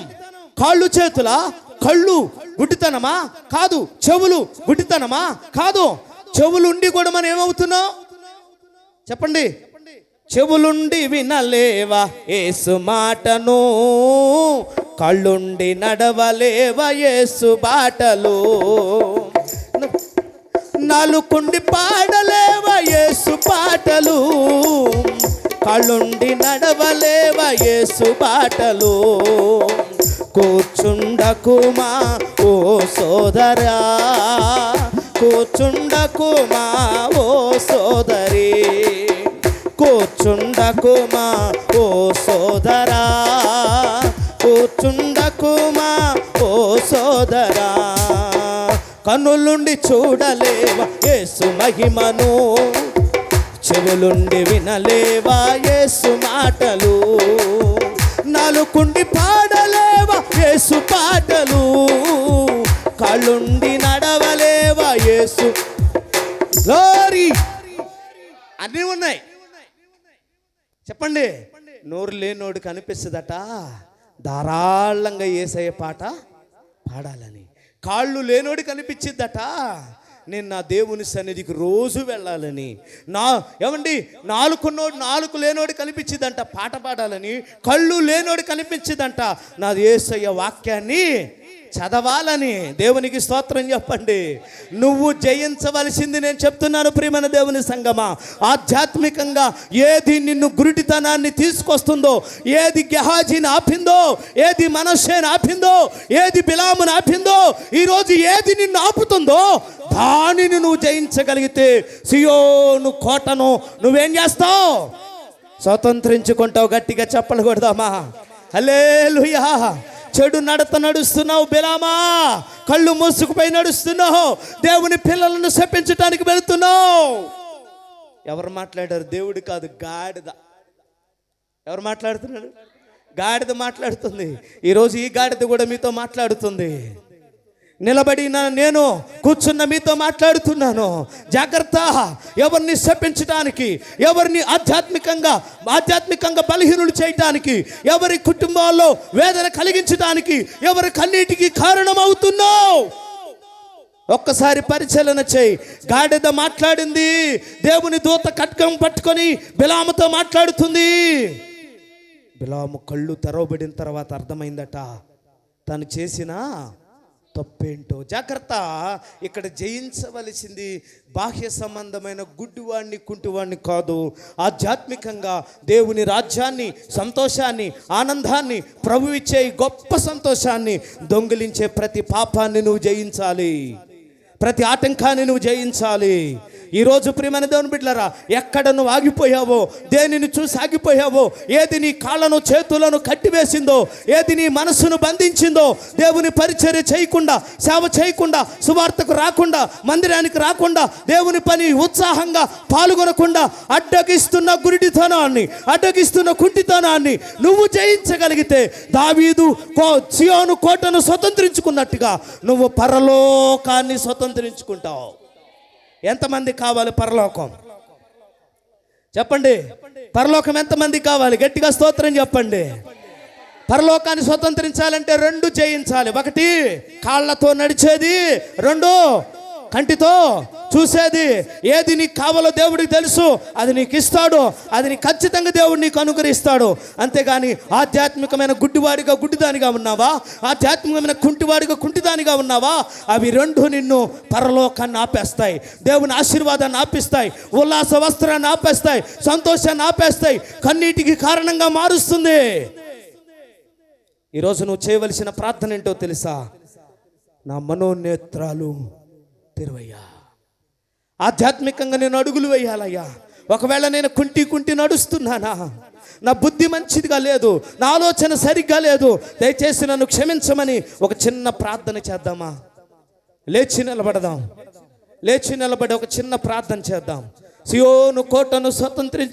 కాళ్ళు చేతులా? కళ్ళు గుడ్డితనమా? కాదు. చెవులు గుడ్డితనమా? కాదు. చెవులుండి కూడా మనం ఏమవుతున్నాం చెప్పండి? చెవులుండి వినలేవా యేసు మాటను, కళ్ళుండి నడవలేవా యేసు బాటలు, నాలుకుండి పాడలేవా యేసు పాటలు, కళ్ళుండి నడవలేవా యేసు బాటలు. కూర్చుండకుమా ఓ సోదరా, కూర్చుండకుమా ఓ సోదరి, కూర్చుండకుమా ఓ సోదరా, కూర్చుండకుమా ఓ సోదరా. కన్నులుండి చూడలేవా యేసు మహిమను, చెవులుండి వినలేవా యేసు మాటలు, నాలుకుండి పాడలేవా యేసు పాటలు, కళ్ళుండి నడవలేవా యేసు. గ్లోరీ. అన్నీ ఉన్నాయి. చెప్పండి. నోరు లేనోడు కనిపిస్తుందట ధారాళంగా యేసయ్య పాట పాడాలని. కాళ్ళు లేనోడు కనిపించిద్దట నేను నా దేవుని సన్నిధికి రోజు వెళ్ళాలని. ఏమండి, నాలుగు లేనోడు కనిపించిద్దంట పాట పాడాలని. కళ్ళు లేనోడు కనిపించిద్దంట నా యేసయ్య వాక్యాన్ని చదవాలని. దేవునికి స్తోత్రం చెప్పండి. నువ్వు జయించవలసింది నేను చెప్తున్నాను ప్రియమైన దేవుని సంగమా. ఆధ్యాత్మికంగా ఏది నిన్ను గురుడితనాన్ని తీసుకొస్తుందో, ఏది గెహాజీని ఆపిందో, ఏది మనష్షేని ఆపిందో, ఏది బిలాముని ఆపిందో, ఈరోజు ఏది నిన్ను ఆపుతుందో దానిని నువ్వు జయించగలిగితే సియోను కోటను నువ్వేం చేస్తావు? స్వతంత్రించుకుంటావు. గట్టిగా చప్పలు కొడదామా? హల్లెలూయా. చెడు నడత నడుస్తున్నావు బిలామా, కళ్ళు మూసుకుపోయి నడుస్తున్నావు, దేవుని పిల్లలను శపించడానికి వెళుతున్నావు. ఎవరు మాట్లాడారు? దేవుడు కాదు, గాడిద. ఎవరు మాట్లాడుతున్నారు? గాడిద మాట్లాడుతుంది. ఈరోజు ఈ గాడిద కూడా మీతో మాట్లాడుతుంది. నిలబడిన నేను కూర్చున్న మీతో మాట్లాడుతున్నాను. జాగ్రత్త. ఎవరిని శపించడానికి, ఎవరిని ఆధ్యాత్మికంగా బలహీనులు చేయటానికి, ఎవరి కుటుంబాల్లో వేదన కలిగించడానికి, ఎవరి కన్నీటికి కారణమవుతున్నావు. ఒక్కసారి పరిశీలన చేయి. గాడిద మాట్లాడింది. దేవుని దూత ఖడ్గం పట్టుకొని బిలాముతో మాట్లాడుతుంది. బిలాము కళ్ళు తెరవబడిన తర్వాత అర్థమైందట తను చేసిన తప్పేంటో. జాగ్రత్త. ఇక్కడ జయించవలసింది బాహ్య సంబంధమైన గుడ్డివాడిని కుంటివాడిని కాదు. ఆధ్యాత్మికంగా దేవుని రాజ్యాన్ని, సంతోషాన్ని, ఆనందాన్ని, ప్రభు ఇచ్చే గొప్ప సంతోషాన్ని దొంగిలించే ప్రతి పాపాన్ని నువ్వు జయించాలి. ప్రతి ఆటంకాన్ని నువ్వు జయించాలి. ఈరోజు ప్రియమైన దేవుని బిడ్డలారా, ఎక్కడ నువ్వు ఆగిపోయావో, దేనిని చూసి ఆగిపోయావో, ఏది నీ కాళ్ళను చేతులను కట్టివేసిందో, ఏది నీ మనస్సును బంధించిందో, దేవుని పరిచర్య చేయకుండా, సేవ చేయకుండా, సువార్తకు రాకుండా, మందిరానికి రాకుండా, దేవుని పని ఉత్సాహంగా పాల్గొనకుండా అడ్డగిస్తున్న గురిడితనాన్ని, అడ్డగిస్తున్న కుంటితనాన్ని నువ్వు జయించగలిగితే దావీదు సియోను కోటను స్వతంత్రించుకున్నట్టుగా నువ్వు పరలోకాన్ని స్వతంత్రించుకుంటావు. ఎంతమంది కావాలి పరలోకం? చెప్పండి. పరలోకం ఎంతమంది కావాలి? గట్టిగా స్తోత్రం చెప్పండి. పరలోకాన్ని స్వతంత్రించాలంటే రెండు జయించాలి. ఒకటి కాళ్ళతో నడిచేది, రెండు కంటితో చూసేది. ఏది నీకు కావాలో దేవుడికి తెలుసు, అది నీకు ఇస్తాడు, అది నీకు ఖచ్చితంగా దేవుడు నీకు అనుగ్రహిస్తాడు. అంతేగాని ఆధ్యాత్మికమైన గుడ్డివాడిగా గుడ్డిదానిగా ఉన్నావా, ఆధ్యాత్మికమైన కుంటివాడిగా కుంటిదానిగా ఉన్నావా, అవి రెండు నిన్ను పరలోకాన్ని ఆపేస్తాయి, దేవుని ఆశీర్వాదాన్ని ఆపిస్తాయి, ఉల్లాస వస్త్రాన్ని ఆపేస్తాయి, సంతోషాన్ని ఆపేస్తాయి, కన్నీటికి కారణంగా మారుస్తుంది. ఈరోజు నువ్వు చేయవలసిన ప్రార్థన ఏంటో తెలుసా? నా మనోనేత్రాలు తెరువయ్యా. ఆధ్యాత్మికంగా నేను అడుగులు వేయాలయ్యా. ఒకవేళ నేను కుంటి నడుస్తున్నానా, నా బుద్ధి మంచిదిగా లేదు, నా ఆలోచన సరిగ్గా లేదు, దయచేసి నన్ను క్షమించమని ఒక చిన్న ప్రార్థన చేద్దామా? లేచి నిలబడదాం. లేచి నిలబడి ఒక చిన్న ప్రార్థన చేద్దాం. సియోను కోటను స్వతంత్రించి